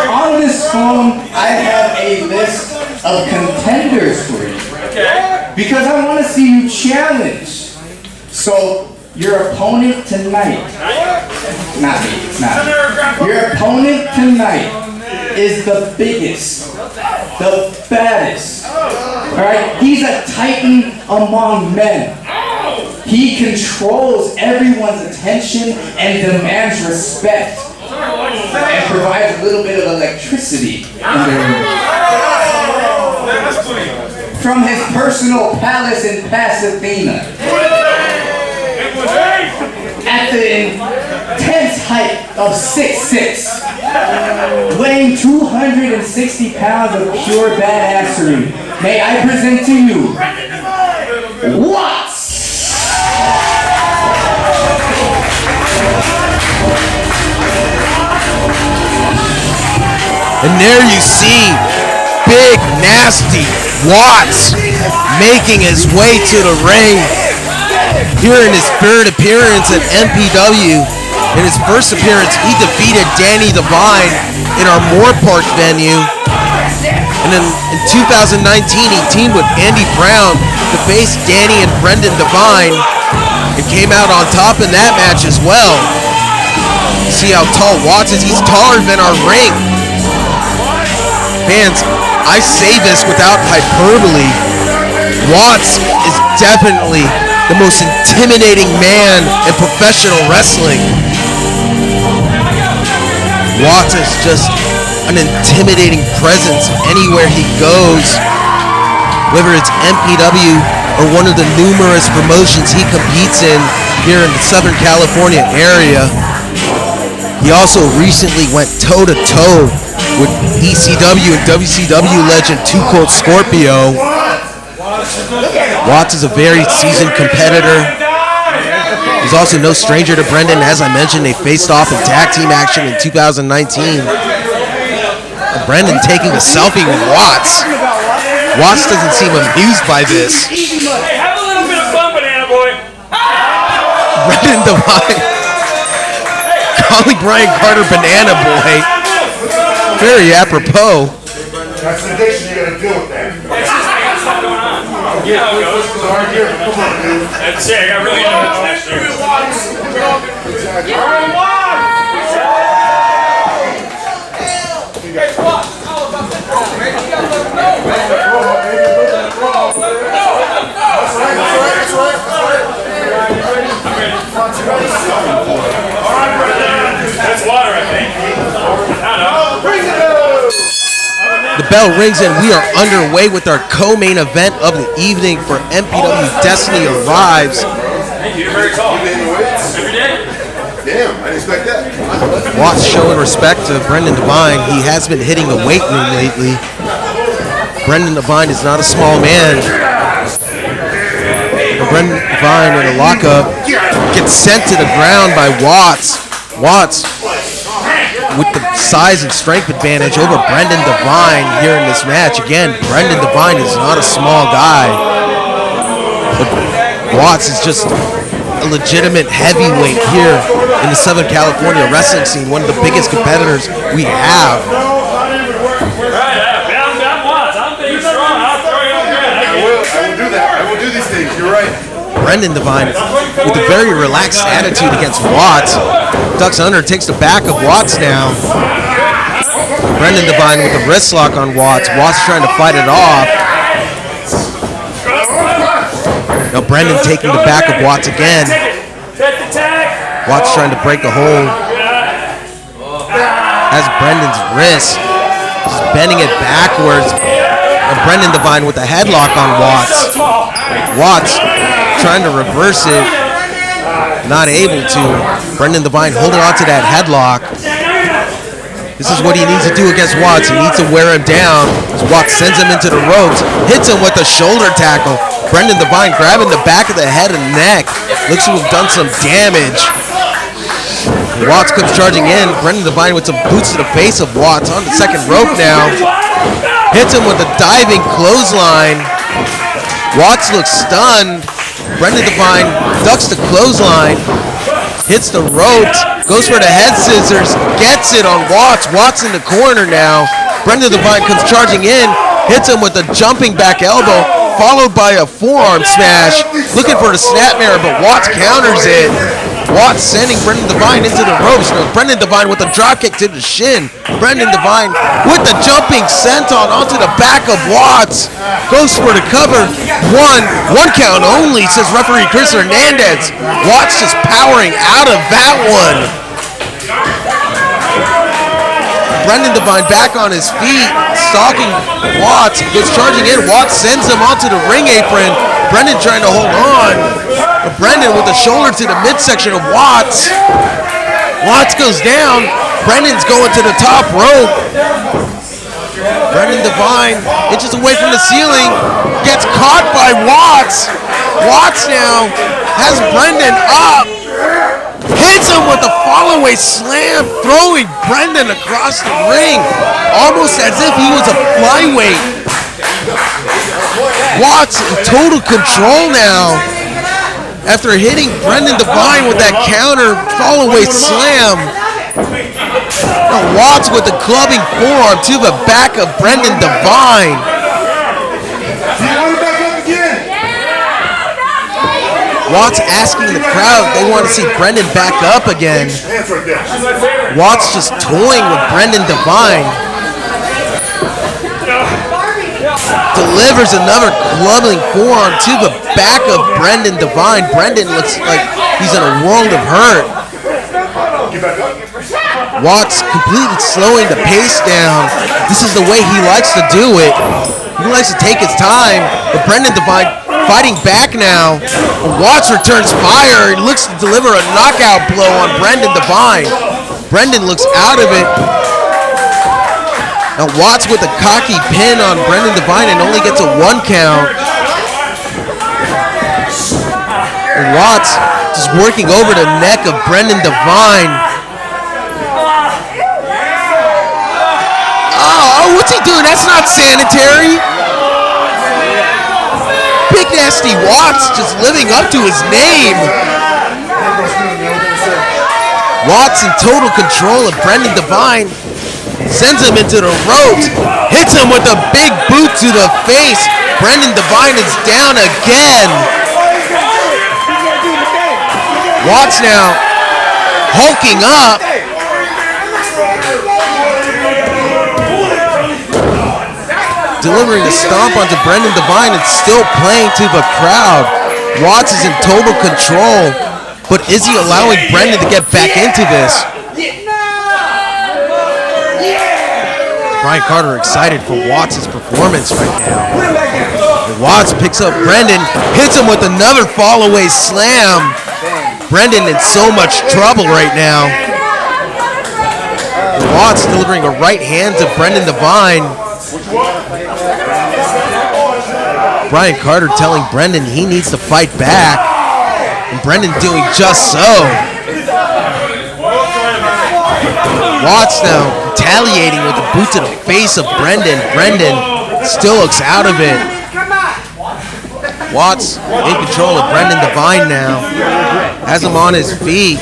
On this phone, I have a list of contenders for you. Okay. Because I want to see you challenged. So, your opponent tonight, not me, it's not me. Your opponent tonight is the biggest, the baddest. Alright, he's a titan among men. He controls everyone's attention and demands respect. And provides a little bit of electricity in the room. From his personal palace in Pasadena. At the intense height of 6'6", weighing 260 pounds of pure badassery, may I present to you, Watts! And there you see big, nasty Watts making his way to the ring. Here in his third appearance at MPW. In his first appearance, he defeated Danny Devine in our Moore Park venue. And then in 2019, he teamed with Andy Brown to face Danny and Brendan Devine and came out on top in that match as well. See how tall Watts is? He's taller than our ring. Fans, I say this without hyperbole. Watts is definitely the most intimidating man in professional wrestling. Watts is just an intimidating presence anywhere he goes. Whether it's MPW or one of the numerous promotions he competes in here in the Southern California area. He also recently went toe-to-toe with ECW and WCW legend Too Cold Scorpio. Watts is a very seasoned competitor. He's also no stranger to Brendan. As I mentioned, they faced off in tag team action in 2019. And Brendan taking a selfie with Watts. Watts doesn't seem amused by this. Hey, have a little bit of fun, Banana Boy. Brendan Devine calling Brian Carter Banana Boy. Very apropos. That's the addiction, you gotta deal with that. You know how it goes. That's it. I got really into this next year. That's water, I think. The bell rings and we are underway with our co-main event of the evening for MPW Destiny Arrives. Thank you. You're very tall. Every day? Damn, I didn't expect that. Watts showing respect to Brendan Devine. He has been hitting the weight room lately. Brendan Devine is not a small man. Brendan Devine in a lockup gets sent to the ground by Watts. Watts with the size and strength advantage over Brendan Devine here in this match. Again, Brendan Devine is not a small guy, but Watts is just a legitimate heavyweight here in the Southern California wrestling scene, one of the biggest competitors we have. I'm Watts. I'm big and strong. I'll throw you on the ground. I will do that. I will do these things. You're right. Brendan Devine with a very relaxed attitude against Watts. Ducks under, takes the back of Watts now. Brendan Devine with a wrist lock on Watts. Watts trying to fight it off. Now Brendan taking the back of Watts again. Watts trying to break a hold. Has Brendan's wrist. Just bending it backwards. And Brendan Devine with a headlock on Watts. Watts trying to reverse it. Not able to. Brendan Devine holding on to that headlock. This is what he needs to do against Watts. He needs to wear him down. As Watts sends him into the ropes. Hits him with a shoulder tackle. Brendan Devine grabbing the back of the head and neck. Looks to have done some damage. Watts comes charging in. Brendan Devine with some boots to the face of Watts on the second rope now. Hits him with a diving clothesline. Watts looks stunned. Brendan Devine ducks the clothesline. Hits the ropes. Goes for the head scissors. Gets it on Watts. Watts in the corner now. Brendan Devine comes charging in. Hits him with a jumping back elbow. Followed by a forearm smash. Looking for the snapmare, but Watts counters it. Watts sending Brendan Devine into the ropes. No, Brendan Devine with a dropkick to the shin. Brendan Devine with the jumping senton onto the back of Watts. Goes for the cover. One count only, says referee Chris Hernandez. Watts just powering out of that one. Brendan Devine back on his feet, stalking Watts, goes charging in. Watts sends him onto the ring apron. Brendan trying to hold on. But Brendan with a shoulder to the midsection of Watts. Watts goes down. Brendan's going to the top rope. Brendan Devine inches away from the ceiling. Gets caught by Watts. Watts now has Brendan up. Hits him with a fall-away slam, throwing Brendan across the ring, almost as if he was a flyweight. Watts in total control now after hitting Brendan Devine with that counter fall-away slam. Now Watts with the clubbing forearm to the back of Brendan Devine. Watts asking the crowd if they want to see Brendan back up again. Watts just toying with Brendan Devine. Delivers another clubbing forearm to the back of Brendan Devine. Brendan looks like he's in a world of hurt. Watts completely slowing the pace down. This is the way he likes to do it. He likes to take his time, but Brendan Devine fighting back now. Watts returns fire and looks to deliver a knockout blow on Brendan Devine. Brendan looks out of it. Now Watts with a cocky pin on Brendan Devine and only gets a 1 count. And Watts just working over the neck of Brendan Devine. Oh, what's he doing? That's not sanitary. Big Nasty Watts just living up to his name. Watts in total control of Brendan Devine. Sends him into the ropes. Hits him with a big boot to the face. Brendan Devine is down again. Watts now hulking up. Delivering a stomp onto Brendan Devine and still playing to the crowd. Watts is in total control, but is he allowing Brendan to get back into this? Bryan Carter excited for Watts' performance right now. And Watts picks up Brendan, hits him with another fall-away slam. Brendan in so much trouble right now. And Watts delivering a right hand to Brendan Devine. Bryan Carter telling Brendan he needs to fight back, and Brendan doing just so. Watts now retaliating with a boot to the face of Brendan. Brendan still looks out of it. Watts in control of Brendan Devine now. Has him on his feet.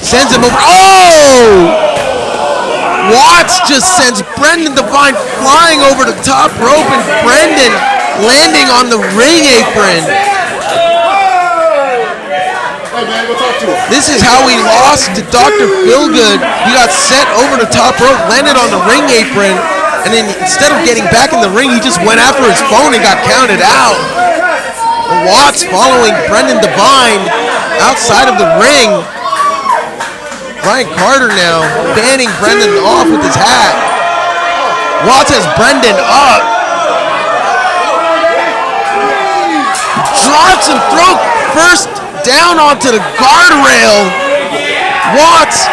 Sends him over. Oh! Watts just sends Brendan Devine flying over the top rope and Brendan landing on the ring apron. This is how he lost to Dr. Feelgood. He got set over the top rope, landed on the ring apron, and then instead of getting back in the ring, he just went after his phone and got counted out. Watts following Brendan Devine outside of the ring. Bryan Carter now banning Brendan off with his hat. Watts has Brendan up. Drops him, throw first down onto the guardrail. Watts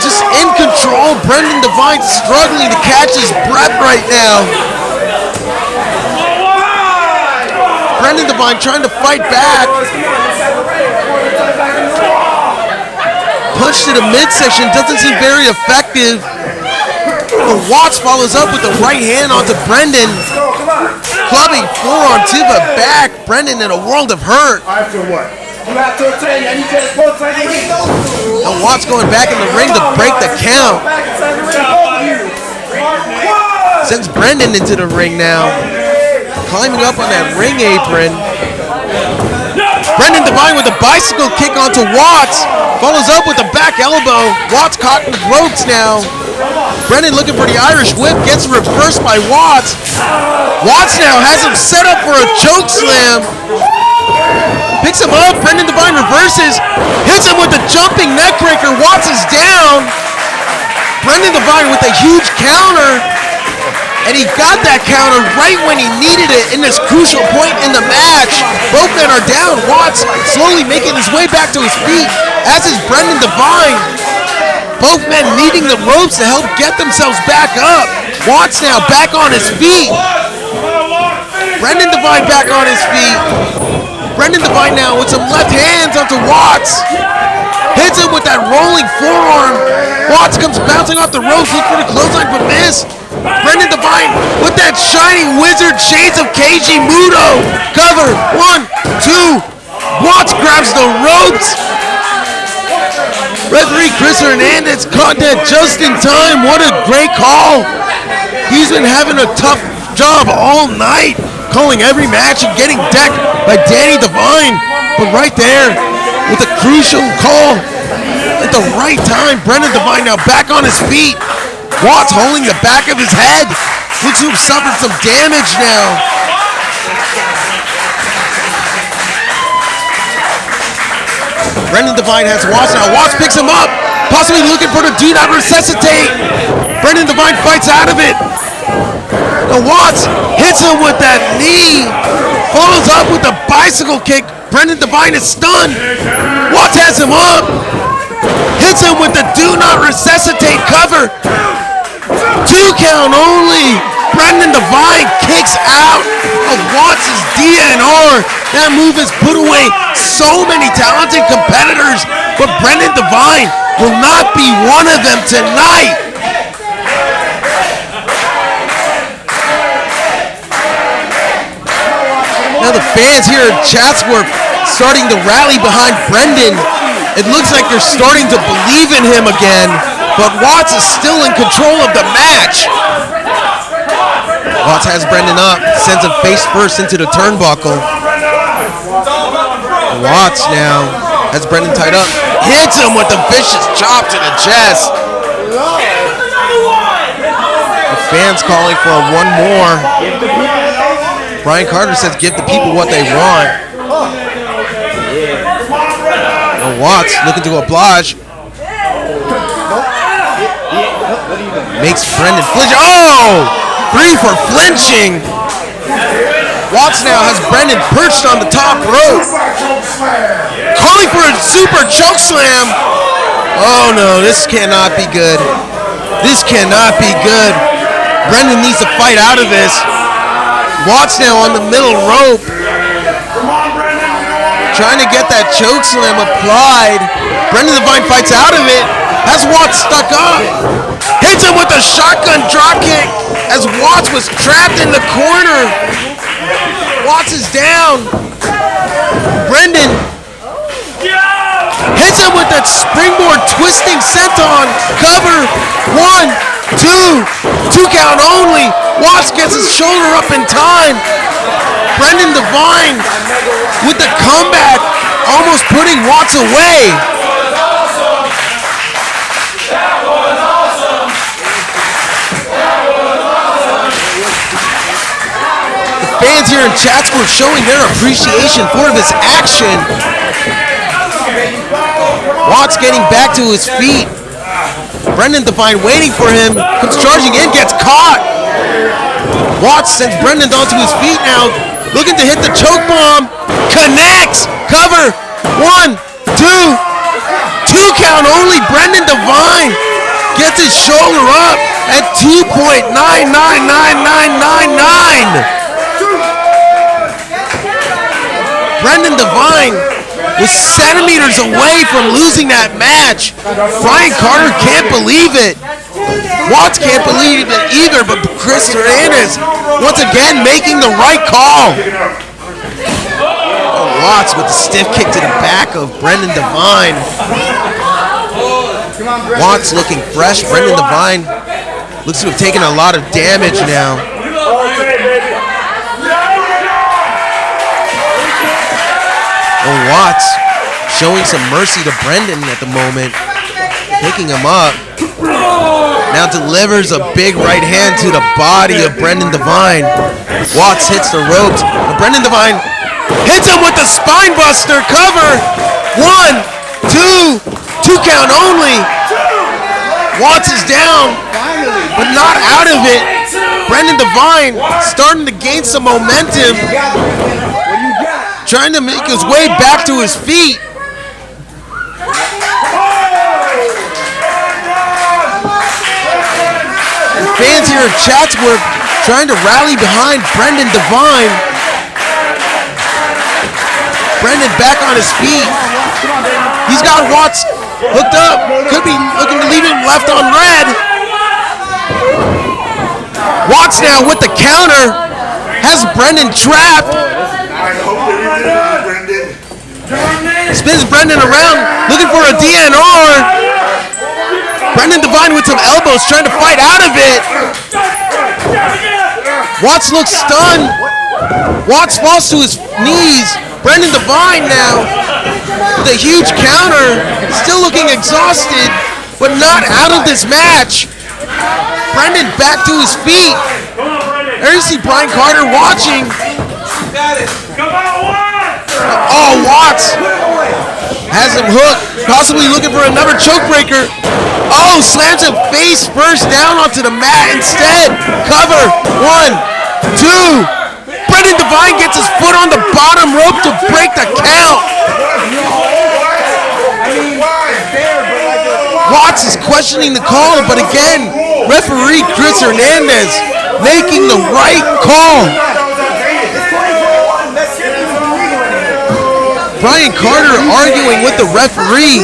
just in control. Brendan Devine struggling to catch his breath right now. Brendan Devine trying to fight back. punch to the midsection doesn't seem very effective. But Watts follows up with the right hand onto Brendan. Clubbing forearm to the back. Brendan in a world of hurt. After what? And Watts going back in the ring to break the count. Sends Brendan into the ring now. Climbing up on that ring apron. Brendan Devine with a bicycle kick onto Watts. Follows up with a back elbow. Watts caught in the ropes now. Brendan looking for the Irish whip. Gets reversed by Watts. Watts now has him set up for a choke slam. Picks him up. Brendan Devine reverses. Hits him with the jumping neckbreaker. Watts is down. Brendan Devine with a huge counter. And he got that counter right when he needed it in this crucial point in the match. Both men are down. Watts slowly making his way back to his feet, as is Brendan Devine. Both men needing the ropes to help get themselves back up. Watts now back on his feet. Brendan Devine back on his feet. Brendan Devine now with some left hands onto Watts. Hits him with that rolling forearm. Watts comes bouncing off the ropes, looking for the clothesline but miss. Brendan Devine with that shining wizard shades of KG Muto. Cover, 1, 2. Watts grabs the ropes. Referee Chris Hernandez caught that just in time. What a great call. He's been having a tough job all night, calling every match and getting decked by Danny Devine. But right there, with a crucial call at the right time, Brendan Devine now back on his feet. Watts holding the back of his head. Looks to have suffered some damage now. Brendan Devine has Watts now. Watts picks him up, possibly looking for the do not resuscitate. Brendan Devine fights out of it. Now Watts hits him with that knee. Follows up with a bicycle kick. Brendan Devine is stunned. Watts has him up. Hits him with the do not resuscitate cover. 2 count only. Brendan Devine kicks out of Watts' DNR. That move has put away so many talented competitors, but Brendan Devine will not be one of them tonight. Now the fans here at Chatsworth starting to rally behind Brendan. It looks like they're starting to believe in him again, but Watts is still in control of the match. Watts has Brendan up, sends him face first into the turnbuckle. Watts now has Brendan tied up, hits him with a vicious chop to the chest. The fans calling for one more. Brian Carter says give the people what they want. And Watts looking to oblige. Makes Brendan flinch. Oh! 3 for flinching. Watts now has Brendan perched on the top rope. Calling for a super choke slam. Oh no, this cannot be good. This cannot be good. Brendan needs to fight out of this. Watts now on the middle rope. Trying to get that choke slam applied. Brendan Devine fights out of it. Has Watts stuck up. Hits him with a shotgun dropkick as Watts was trapped in the corner. Watts is down. Brendan hits him with that springboard twisting senton. Cover. 1, 2. 2 count only. Watts gets his shoulder up in time. Brendan Devine with the comeback, almost putting Watts away. Fans here in Chatsworth showing their appreciation for this action. Watts getting back to his feet. Brendan Devine waiting for him. Comes charging in, gets caught. Watts sends Brendan onto his feet now. Looking to hit the choke bomb. Connects. Cover. 1, 2. 2 count only. Brendan Devine gets his shoulder up at 2.999999. Brendan Devine was centimeters away from losing that match. Bryan Carter can't believe it. Watts can't believe it either, but Chris Hernandez once again making the right call. Watts with the stiff kick to the back of Brendan Devine. Watts looking fresh. Brendan Devine looks to have taken a lot of damage now. Oh, Watts showing some mercy to Brendan at the moment, picking him up. Now delivers a big right hand to the body of Brendan Devine. Watts hits the ropes, but Brendan Devine hits him with the spine buster cover. 1, 2, 2 count only. Watts is down, but not out of it. Brendan Devine starting to gain some momentum, trying to make his way back to his feet. The fans here at Chatsworth trying to rally behind Brendan Devine. Brendan back on his feet. He's got Watts hooked up. Could be looking to leave him left on red. Watts now with the counter. Has Brendan trapped. Spins Brendan around, looking for a DNR. Brendan Devine with some elbows, trying to fight out of it. Watts looks stunned. Watts falls to his knees. Brendan Devine now with a huge counter, still looking exhausted, but not out of this match. Brendan back to his feet. There you see Bryan Carter watching. Oh, Watts has him hooked, possibly looking for another choke breaker. Oh, slams him face first down onto the mat instead. Cover, 1, 2. Brendan Devine gets his foot on the bottom rope to break the count. Watts is questioning the call, but again, referee Chris Hernandez making the right call. Bryan Carter arguing with the referee.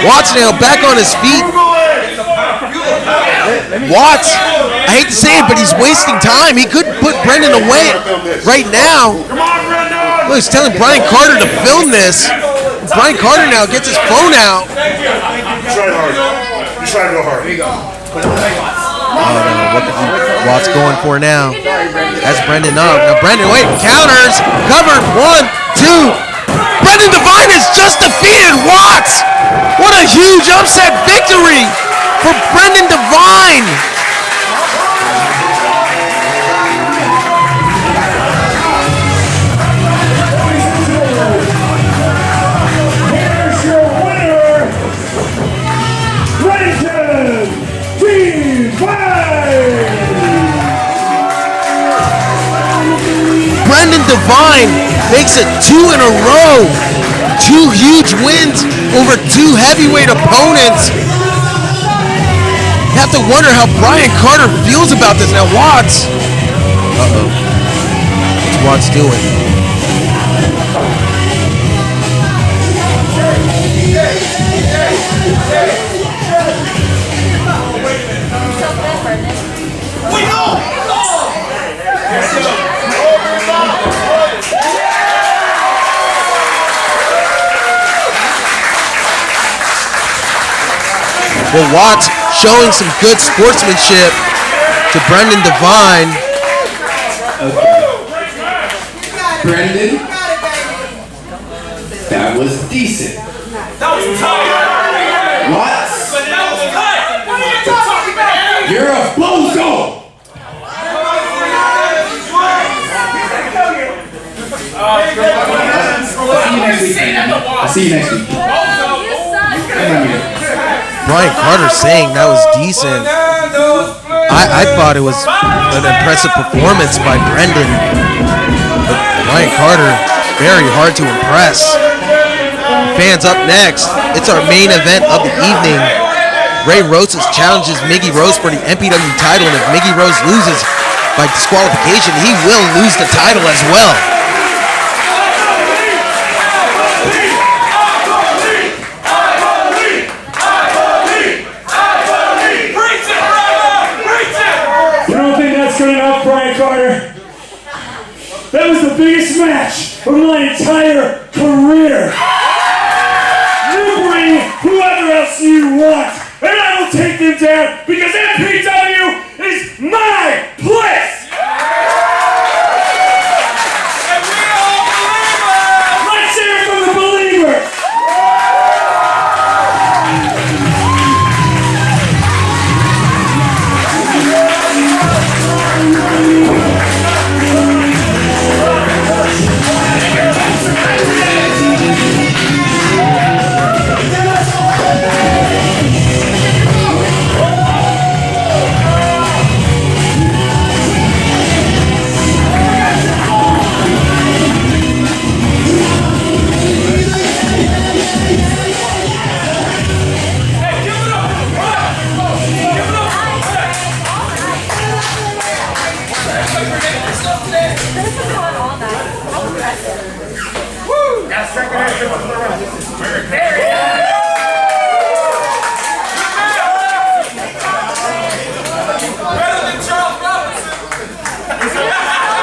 Watts now back on his feet. Watts, I hate to say it, but he's wasting time. He could put Brendan away right now. Well, he's telling Bryan Carter to film this. Bryan Carter now gets his phone out. You tried hard. You tried real hard. Here you go. I don't know what Watts going for now. That's Brendan up. Now Brendan, wait, counters. Covered, 1, 2. Brendan Devine has just defeated Watts. What a huge upset victory for Brendan Devine. Here's your winner, Brendan Devine makes it 2 in a row. 2 huge wins over 2 heavyweight opponents. You have to wonder how Bryan Carter feels about this. Now Watts. Uh-oh. What's Watts doing? Well, Watts showing some good sportsmanship to Brendan Devine. Brendan, that was decent. That was tight. Watts, But that was tight. What are you talking about? you're a bozo. I'll see you next week. Bryan Carter saying that was decent. I thought it was an impressive performance by Brendan. But Bryan Carter, very hard to impress. Fans up next. It's our main event of the evening. Rosas challenges Miggy Rose for the MPW title, and if Miggy Rose loses by disqualification, he will lose the title as well. biggest match of my entire career. You bring whoever else you want, and I will take them down because MPW is my place! And we all believe Let's hear it from the believers!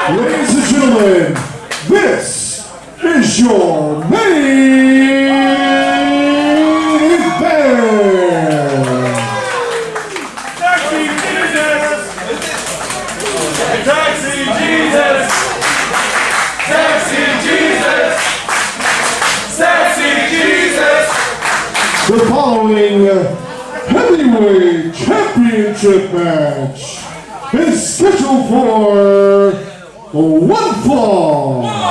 Ladies and gentlemen, this is your main event. Taxi Jesus! Taxi Jesus! Taxi Jesus! Taxi Jesus! The following heavyweight championship match is scheduled for one fall.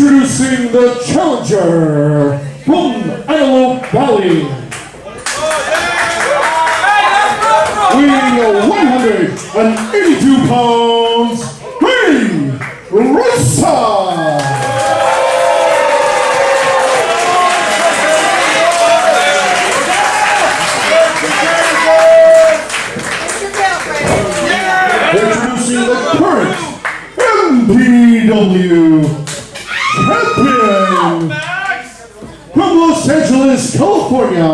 Introducing the challenger from Antelope Valley. Weighing 182 pounds, Rosas. Introducing the current MPW Champion from Los Angeles, California,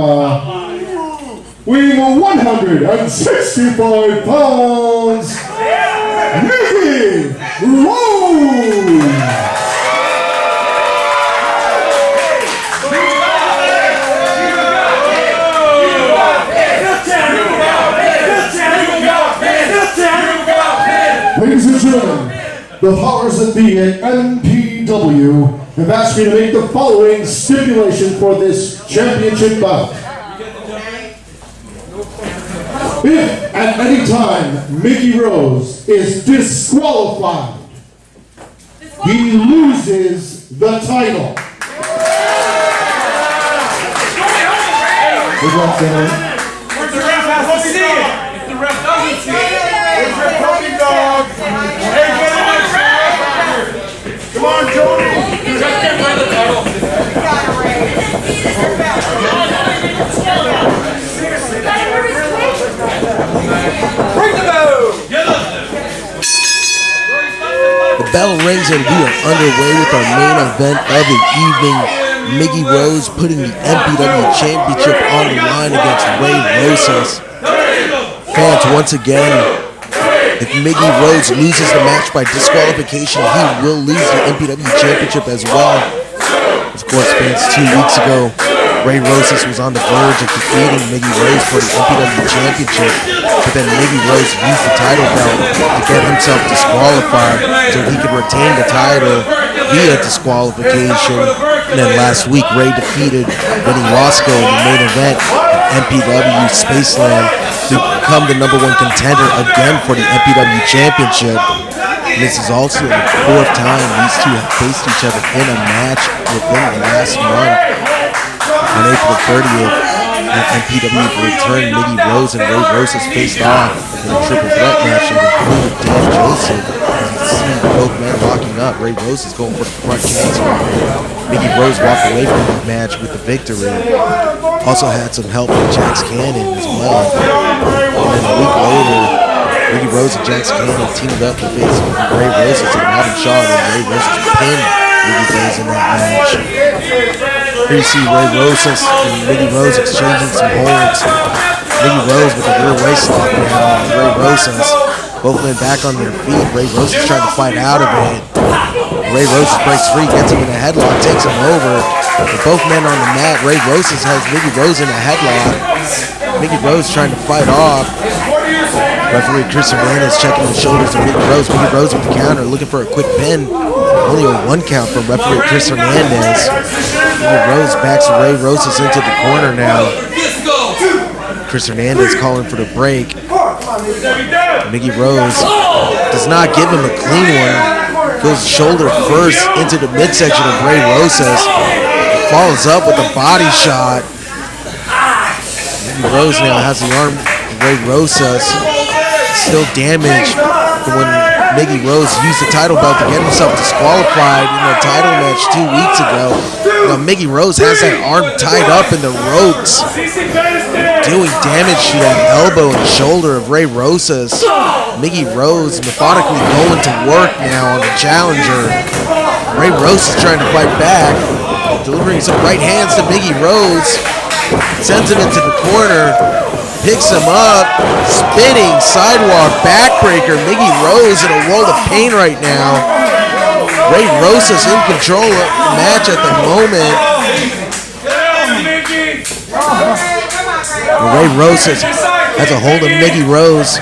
weighing 165 pounds, Miggy Rose. Ladies and gentlemen, the powers that be at MPW have asked me to make the following stipulation for this championship bout. If at any time Miggy Rose is disqualified, he loses the title. Good luck, gentlemen. Where's the ref? Let me see it. If the ref doesn't see it, where's your puppy dog? Hey, get on the ref out here. Come on, Jody. Just get by the title. Bring the bell. The bell rings and we are underway with our main event of the evening. Miggy Rose putting the MPW Championship on the line against Rosas. Fans, once again, if Miggy Rose loses the match by disqualification, he will lose the MPW Championship as well. Of course, fans, 2 weeks ago, Rosas was on the verge of defeating Miggy Rose for the MPW Championship, but then Miggy Rose used the title belt to get himself disqualified so he could retain the title via disqualification. And then last week, Ray defeated Vinny Wasco in the main event at MPW Spaceland to become the #1 contender again for the MPW Championship. And this is also the 4th time these two have faced each other in a match within the last month. On April 30th, at MPW return, Miggy Rose and Rosas faced off in a triple threat match that included Dan Joseph. As you see both men locking up, Rosas going for the front cancer. Miggy Rose walked away from that match with the victory. Also had some help from Jax Cannon as well. And then a week later, Miggy Rose and Jax Cannon teamed up to face Rosas and Robin Shaw, and Rosas pinned Miggy Rose in that match. Here you see Rosas and Miggy Rose exchanging some holds. Miggy Rose with a rear waist lock now, and Rosas both men back on their feet. Rosas trying to fight out of it. Rosas breaks free, gets him in a headlock, takes him over. With both men on the mat, Rosas has Miggy Rose in a headlock. Miggy Rose trying to fight off. Referee Chris Hernandez checking the shoulders of Miggy Rose. Miggy Rose with the counter, looking for a quick pin. Only a 1 count from referee Chris Hernandez. Miggy Rose backs Rosas into the corner now. Chris Hernandez calling for the break. Miggy Rose does not give him a clean one. Goes shoulder first into the midsection of Rosas. Follows up with a body shot. Miggy Rose now has the arm of Rosas. Still damaged from when Miggy Rose used the title belt to get himself disqualified in the title match 2 weeks ago. Now Miggy Rose has that arm tied up in the ropes, doing damage to that elbow and shoulder of Rosas. Miggy Rose methodically going to work now on the challenger. Rosas trying to fight back, delivering some right hands to Miggy Rose. Sends him into the corner, picks him up, spinning sidewalk backbreaker. Miggy Rose in a world of pain right now. Rosas in control of the match at the moment. Rosas has a hold of Miggy Rose.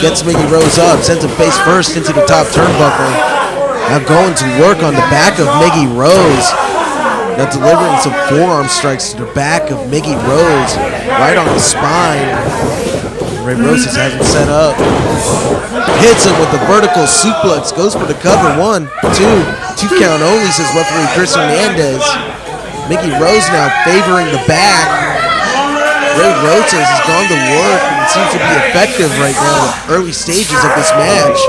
Gets Miggy Rose up, sends him face first into the top turnbuckle. Now going to work on the back of Miggy Rose. Now delivering some forearm strikes to the back of Miggy Rose, right on the spine. Ray Rosas has him set up. Hits him with the vertical suplex. Goes for the cover. 1, 2. 2 count only, says referee Chris Hernandez. Miggy Rose now favoring the back. Ray Rosas has gone to work and seems to be effective right now in the early stages of this match.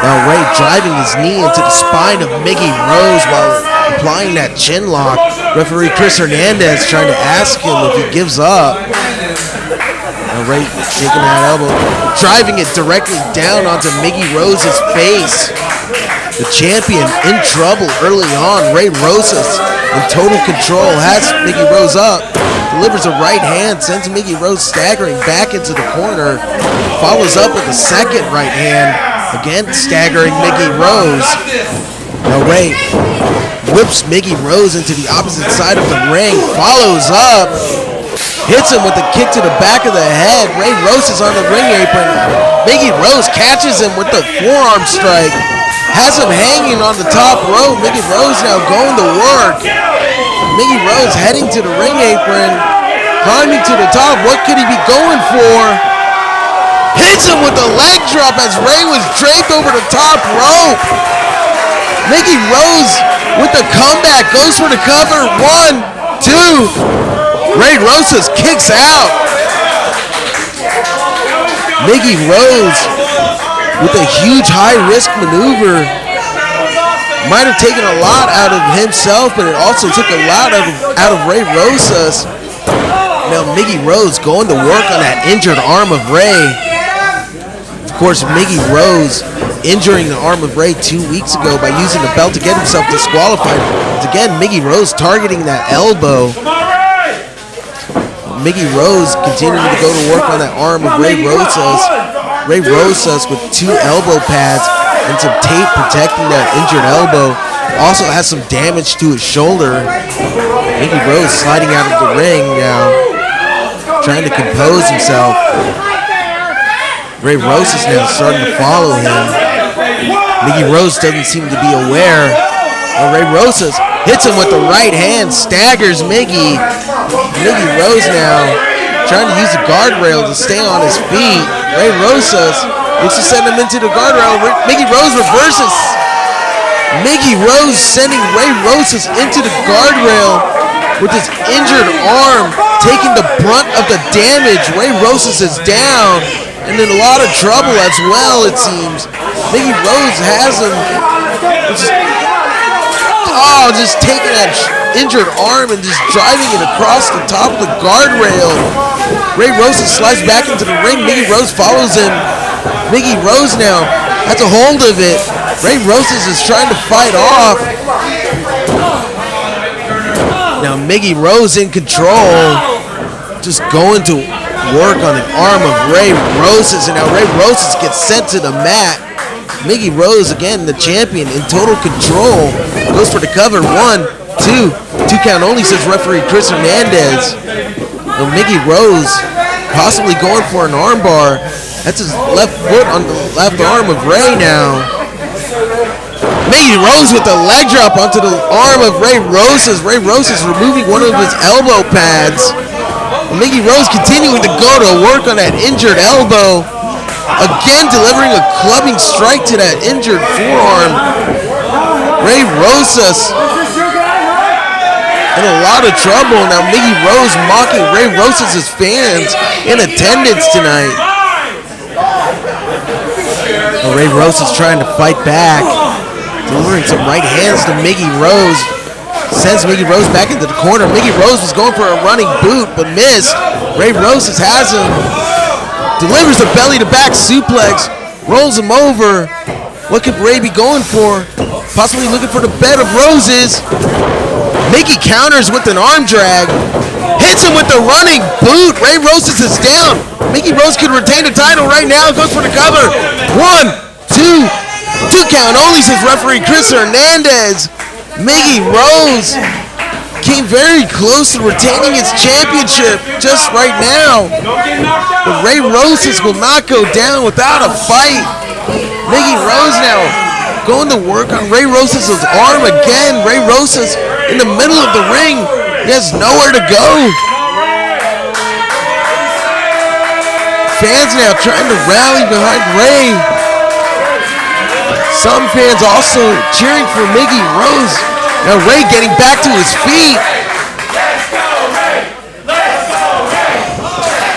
Now Ray driving his knee into the spine of Miggy Rose while applying that chin lock. Referee Chris Hernandez trying to ask him if he gives up. Now Ray taking that elbow, driving it directly down onto Miggy Rose's face. The champion in trouble early on. Ray Rosas in total control, has Miggy Rose up, delivers a right hand, sends Miggy Rose staggering back into the corner, follows up with a second right hand, again staggering Miggy Rose. Now Ray whips Miggy Rose into the opposite side of the ring, follows up, hits him with a kick to the back of the head. Ray Rose is on the ring apron. Miggy Rose catches him with the forearm strike, has him hanging on the top rope. Miggy Rose now going to work. Miggy Rose heading to the ring apron, climbing to the top. What could he be going for? Hits him with a leg drop as Ray was draped over the top rope. Miggy Rose with the comeback, goes for the cover. 1, 2. Ray Rosas kicks out. Miggy Rose with a huge high-risk maneuver. Might have taken a lot out of himself, but it also took a lot out of Ray Rosas. Now Miggy Rose going to work on that injured arm of Ray. Of course, Miggy Rose injuring the arm of Ray 2 weeks ago by using the belt to get himself disqualified. Once again, Miggy Rose targeting that elbow. Miggy Rose continuing to go to work on that arm of Ray Rosas. Ray Rosas with 2 elbow pads and some tape protecting that injured elbow. Also has some damage to his shoulder. Miggy Rose sliding out of the ring now, trying to compose himself. Ray Rosas now starting to follow him. Miggy Rose doesn't seem to be aware. Ray Rosas hits him with the right hand, staggers Miggy. Miggy Rose now trying to use the guardrail to stay on his feet. Ray Rosas looks to send him into the guardrail. Miggy Rose reverses. Miggy Rose sending Ray Rosas into the guardrail with his injured arm, taking the brunt of the damage. Ray Rosas is down and in a lot of trouble as well, it seems. Miggy Rose has him just taking that injured arm and just driving it across the top of the guardrail. Ray Rosas slides back into the ring. Miggy Rose follows him. Miggy Rose now has a hold of it. Ray Rosas is trying to fight off. Now Miggy Rose in control, just going to work on an arm of Ray Rosas, and now Ray Rosas gets sent to the mat. Miggy Rose, again, the champion, in total control. Goes for the cover. 1, 2. 2 count only, says referee Chris Hernandez. Now Miggy Rose possibly going for an armbar. That's his left foot on the left arm of Ray now. Miggy Rose with the leg drop onto the arm of Ray Rosas. Ray Rosas removing one of his elbow pads. Miggy Rose continuing to go to work on that injured elbow. Again delivering a clubbing strike to that injured forearm. Ray Rosas in a lot of trouble. Now Miggy Rose mocking Ray Rosas' fans in attendance tonight. Well, Ray Rosas trying to fight back, delivering some right hands to Miggy Rose. Sends Miggy Rose back into the corner. Miggy Rose was going for a running boot but missed. Ray Rosas has him. Delivers a belly-to-back suplex, rolls him over. What could Ray be going for? Possibly looking for the bed of roses. Miggy counters with an arm drag. Hits him with the running boot. Ray Rosas is down. Miggy Rose could retain the title right now. Goes for the cover. 1, 2. 2 count only, says referee Chris Hernandez. Miggy Rose came very close to retaining his championship just right now. But Ray Rosas will not go down without a fight. Miggy Rose now going to work on Ray Rosas' arm again. Ray Rosas in the middle of the ring. He has nowhere to go. Fans now trying to rally behind Ray. Some fans also cheering for Miggy Rose. Now Ray getting back to his feet.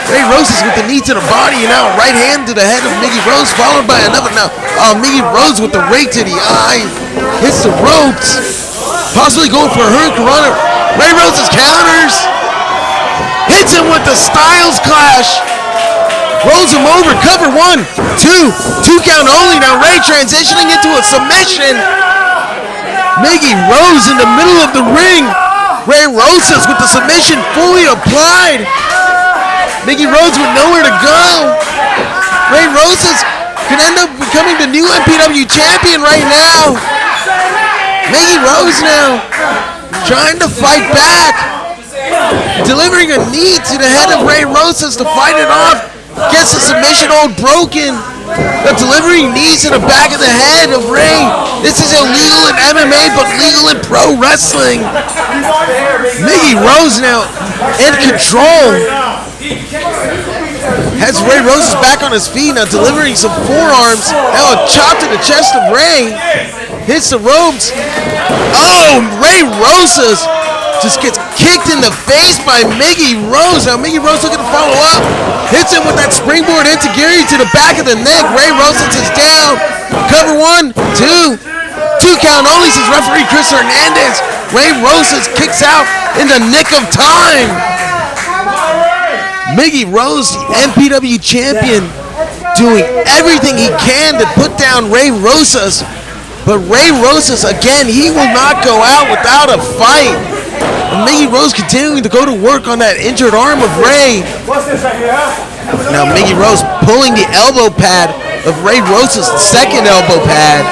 Ray Rose is with the knee to the body, and now right hand to the head of Miggy Rose, followed by another. Now Miggy Rose with the rake to the eye, hits the ropes, possibly going for a hurricanrana. Ray Rose's counters, hits him with the Styles Clash, rolls him over, cover 1, 2 count only. Now Ray transitioning into a submission. Miggy Rose in the middle of the ring. Ray Rosas with the submission fully applied. Miggy Rose with nowhere to go. Ray Rosas could end up becoming the new MPW champion right now. Miggy Rose now trying to fight back. Delivering a knee to the head of Ray Rosas to fight it off. Gets the submission hold broken. But delivering knees to the back of the head of Ray. This is illegal in MMA, but legal in pro wrestling. Miggy Rose now in control. Has Ray Rosas back on his feet now, delivering some forearms. Now a chop to the chest of Ray. Hits the ropes. Oh, Ray Rosas just gets kicked in the face by Miggy Rose. Now Miggy Rose looking to follow up. Hits him with that springboard into Gary to the back of the neck. Ray Rosas is down. Cover 1, 2 count only, says referee Chris Hernandez. Ray Rosas kicks out in the nick of time. Miggy Rose, the MPW champion, doing everything he can to put down Ray Rosas. But Ray Rosas, again, he will not go out without a fight. And Miggy Rose continuing to go to work on that injured arm of Ray. Now Miggy Rose pulling the elbow pad of Ray Rosas, the second elbow pad.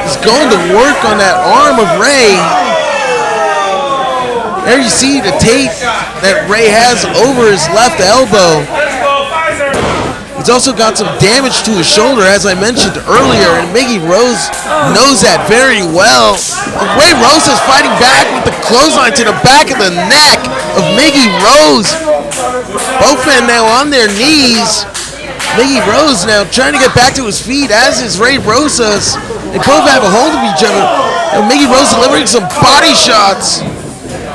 He's going to work on that arm of Ray. There you see the tape that Ray has over his left elbow. He's also got some damage to his shoulder, as I mentioned earlier, and Miggy Rose knows that very well. Ray Rose is fighting back with the clothesline to the back of the neck of Miggy Rose. Both men now on their knees. Miggy Rose now trying to get back to his feet, as is Ray Rosas. They both have a hold of each other. And Miggy Rose delivering some body shots.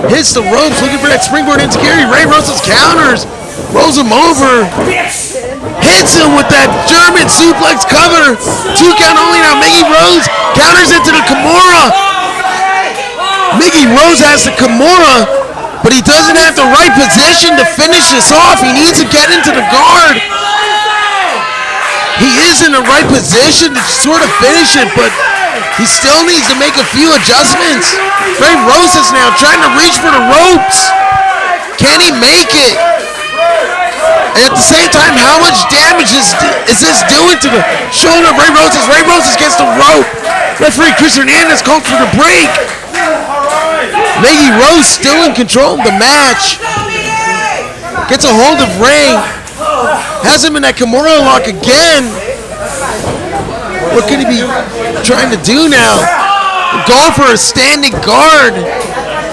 Hits the ropes, looking for that springboard into Gary. Ray Rosas counters, rolls him over, hits him with that German suplex cover. 2 count only now. Miggy Rose counters into the Kimura. Miggy Rose has the Kimura, but he doesn't have the right position to finish this off. He needs to get into the guard. He is in the right position to sort of finish it, but he still needs to make a few adjustments. Ray Rosas now trying to reach for the ropes. Can he make it? And at the same time, how much damage is this doing to the shoulder of Ray Rosas? Ray Rosas gets the rope. Referee Chris Hernandez called for the break. Miggy Rose still in control of the match. Gets a hold of Ray. Has him in that Kimura lock again. What could he be trying to do now? Going for a standing guard.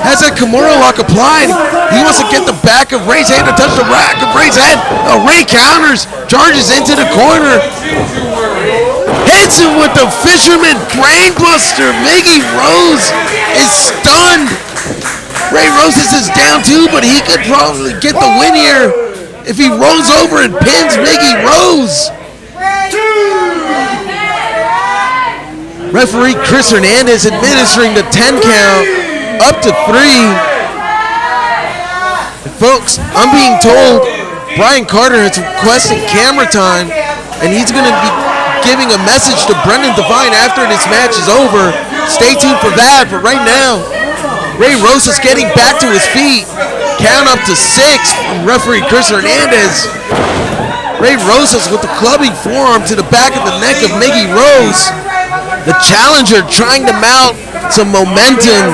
Has that Kimura lock applied. He wants to get the back of Ray's head to touch the rack of Ray's head. Ray counters, charges into the corner. Hits him with the Fisherman Brainbuster. Miggy Rose is stunned. Ray Rosas is down too, but he could probably get the win here if he rolls over and pins Miggy Rose. Referee Chris Hernandez administering the 10 count up to 3. And folks, I'm being told Brian Carter has requested camera time, and he's going to be giving a message to Brendan Devine after this match is over. Stay tuned for that, but right now, Ray Rosas getting back to his feet. Count up to 6 from referee Chris Hernandez. Ray Rosas with the clubbing forearm to the back of the neck of Miggy Rose. The challenger trying to mount some momentum.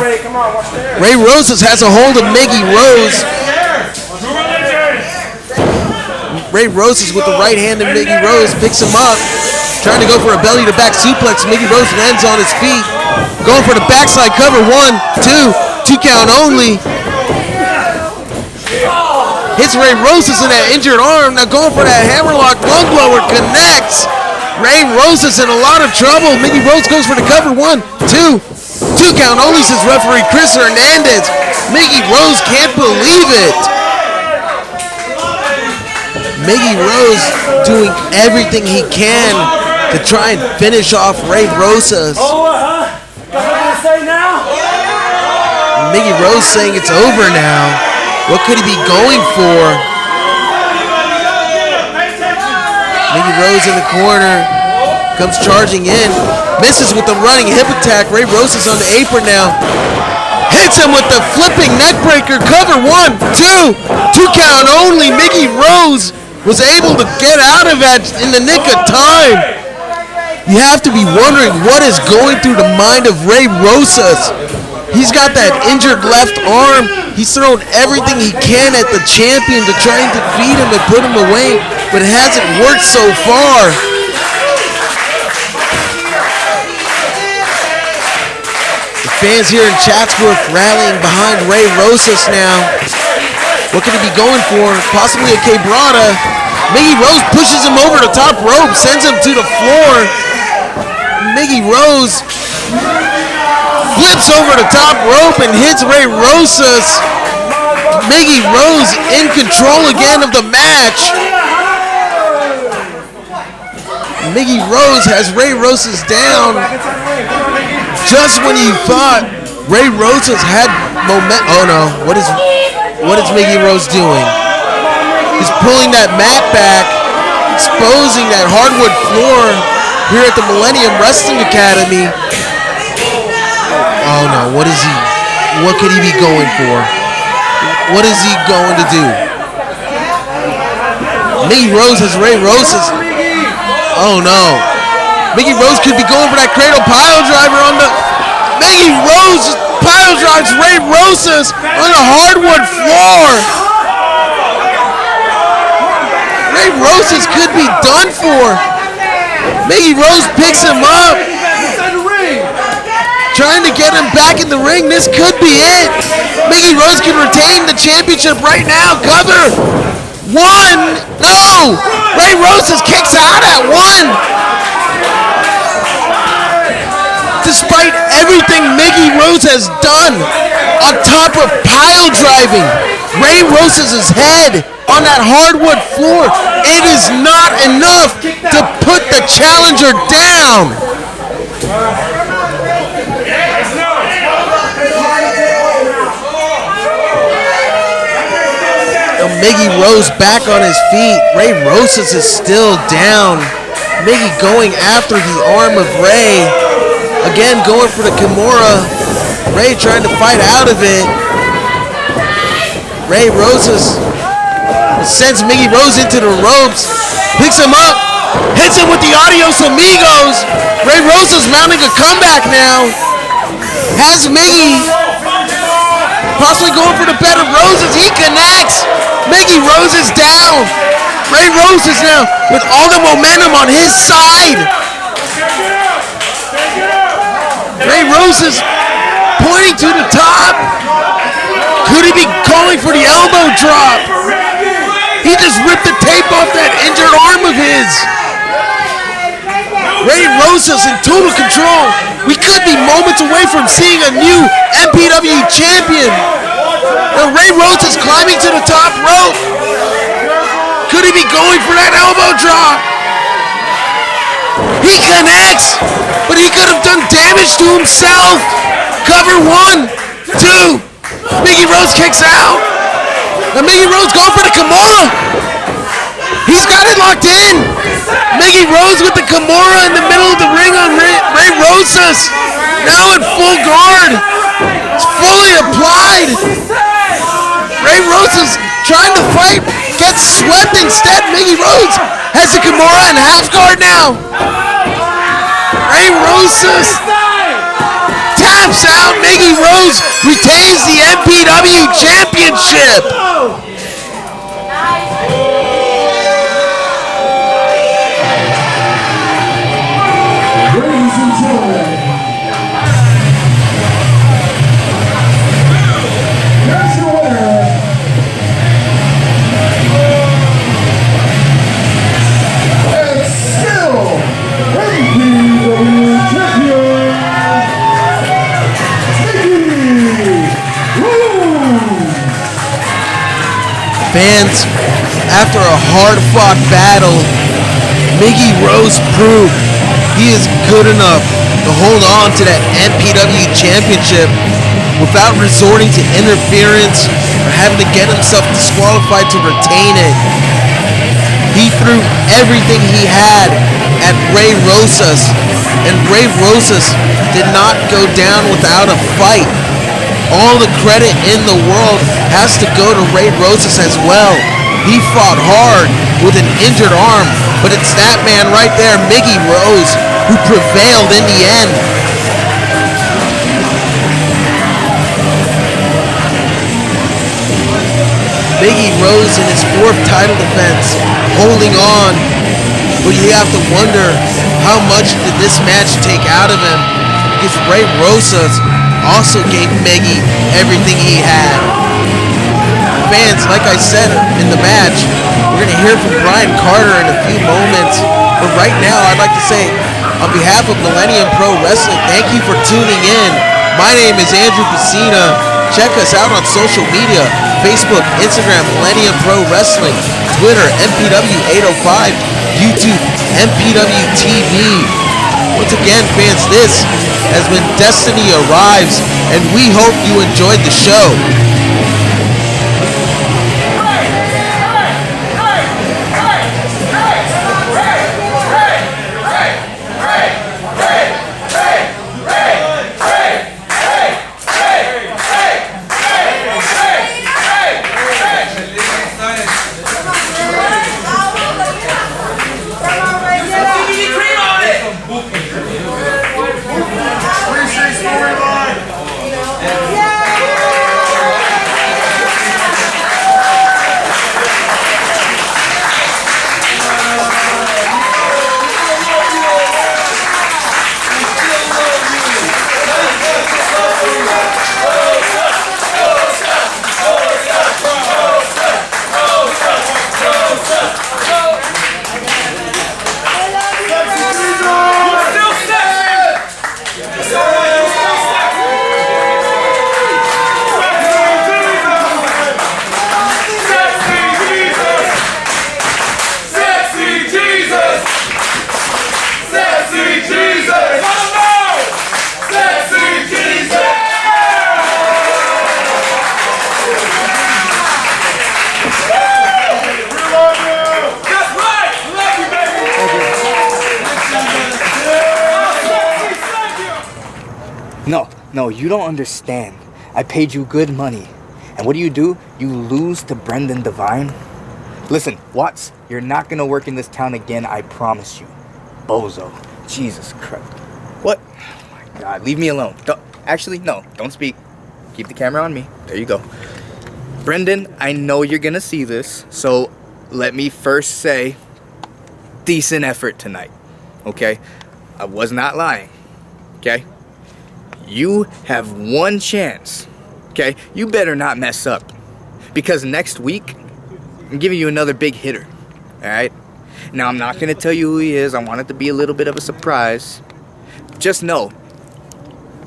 Ray Rosas has a hold of Miggy Rose. Ray Rosas with the right hand of Miggy Rose picks him up. Trying to go for a belly to back suplex. Miggy Rose lands on his feet. Going for the backside cover. 1, 2 count only. Hits Ray Rosas in that injured arm. Now going for that hammerlock lung blower. Connects. Ray Rosas in a lot of trouble. Miggy Rose goes for the cover. 1, 2. 2 count only, says referee Chris Hernandez. Miggy Rose can't believe it. Miggy Rose doing everything he can to try and finish off Ray Rosas. Miggy Rose saying it's over now. What could he be going for? Miggy Rose in the corner. Comes charging in. Misses with the running hip attack. Ray Rosas on the apron now. Hits him with the flipping neckbreaker. Cover. 1, 2. 2 count only. Miggy Rose was able to get out of that in the nick of time. You have to be wondering what is going through the mind of Ray Rosas. He's got that injured left arm. He's thrown everything he can at the champion to try and defeat him and put him away, but it hasn't worked so far. The fans here in Chatsworth rallying behind Ray Rosas now. What could he be going for? Possibly a quebrada. Miggy Rose pushes him over the top rope, sends him to the floor. Miggy Rose flips over the top rope and hits Ray Rosas. Miggy Rose in control again of the match. Miggy Rose has Ray Rosas down just when you thought Ray Rosas had momentum. Oh no, what is Miggy Rose doing? He's pulling that mat back, exposing that hardwood floor here at the Millennium Wrestling Academy. Oh no, what could he be going for? What is he going to do? Miggy Rose has Ray Rosas. Oh no. Miggy Rose could be going for that cradle pile driver on the... Miggy Rose pile drives Ray Rosas on the hardwood floor. Ray Rosas could be done for. Miggy Rose picks him up, trying to get him back in the ring. This could be it. Miggy Rose can retain the championship right now. Cover. 1. No. Ray Rosas kicks out at 1. Despite everything Miggy Rose has done on top of pile driving Ray Rosas' head on that hardwood floor, it is not enough to put the challenger down. Miggy Rose back on his feet. Ray Rosas is still down. Miggy going after the arm of Ray. Again, going for the Kimura. Ray trying to fight out of it. Ray Rosas sends Miggy Rose into the ropes. Picks him up. Hits him with the Adios Amigos. Ray Rosas mounting a comeback now. Has Miggy possibly going for the bed of Roses. He connects. Miggy Rose is down. Ray Rosas now with all the momentum on his side. Ray Rosas pointing to the top. Could he be calling for the elbow drop? He just ripped the tape off that injured arm of his. Ray Rosas in total control. We could be moments away from seeing a new MPW champion. Now Ray Rosas climbing to the top rope. Could he be going for that elbow drop? He connects, but he could have done damage to himself. Cover 1, 2. Miggy Rose kicks out. Now Miggy Rose going for the Kimura. He's got it locked in. Miggy Rose with the Kimura in the middle of the ring on Ray Rosas. Now in full guard. It's fully applied. Ray Rosas trying to fight, gets swept instead. Miggy Rose has the Kimura in half guard now. Ray Rosas taps out. Miggy Rose retains the MPW Championship. Ladies and gentlemen, here's your winner, Fans, after a hard-fought battle, Miggy Rose proved he is good enough to hold on to that MPW Championship without resorting to interference or having to get himself disqualified to retain it. He threw everything he had at Rosas, and Rosas did not go down without a fight. All the credit in the world has to go to Rosas as well. He fought hard with an injured arm, but it's that man right there, Miggy Rose, who prevailed in the end. Miggy Rose in his 4th title defense, holding on, but you have to wonder how much did this match take out of him, because Rosas also gave Miggy everything he had. Fans, like I said in the match, we're going to hear from Bryan in a few moments, but right now I'd like to say, on behalf of Millennium Pro Wrestling, thank you for tuning in. My name is Andrew Pacina. Check us out on social media, Facebook, Instagram, Millennium Pro Wrestling, Twitter, MPW805, YouTube, MPW TV. Once again, fans, this has been Destiny Arrives, and we hope you enjoyed the show. No, you don't understand. I paid you good money. And what do? You lose to Brendan Devine? Listen, Watts, you're not gonna work in this town again, I promise you. Bozo. Jesus Christ. What? Oh my God, leave me alone. Don't speak. Keep the camera on me. There you go. Brendan, I know you're gonna see this, so let me first say, decent effort tonight, okay? I was not lying, okay? You have one chance, okay? You better not mess up, because next week, I'm giving you another big hitter, all right? Now, I'm not going to tell you who he is. I want it to be a little bit of a surprise. Just know,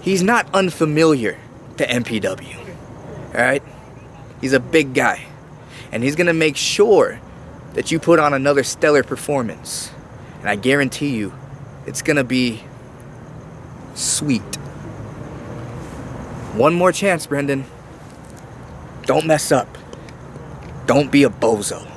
he's not unfamiliar to MPW, all right? He's a big guy, and he's going to make sure that you put on another stellar performance. And I guarantee you, it's going to be sweet. One more chance, Brendan. Don't mess up. Don't be a bozo.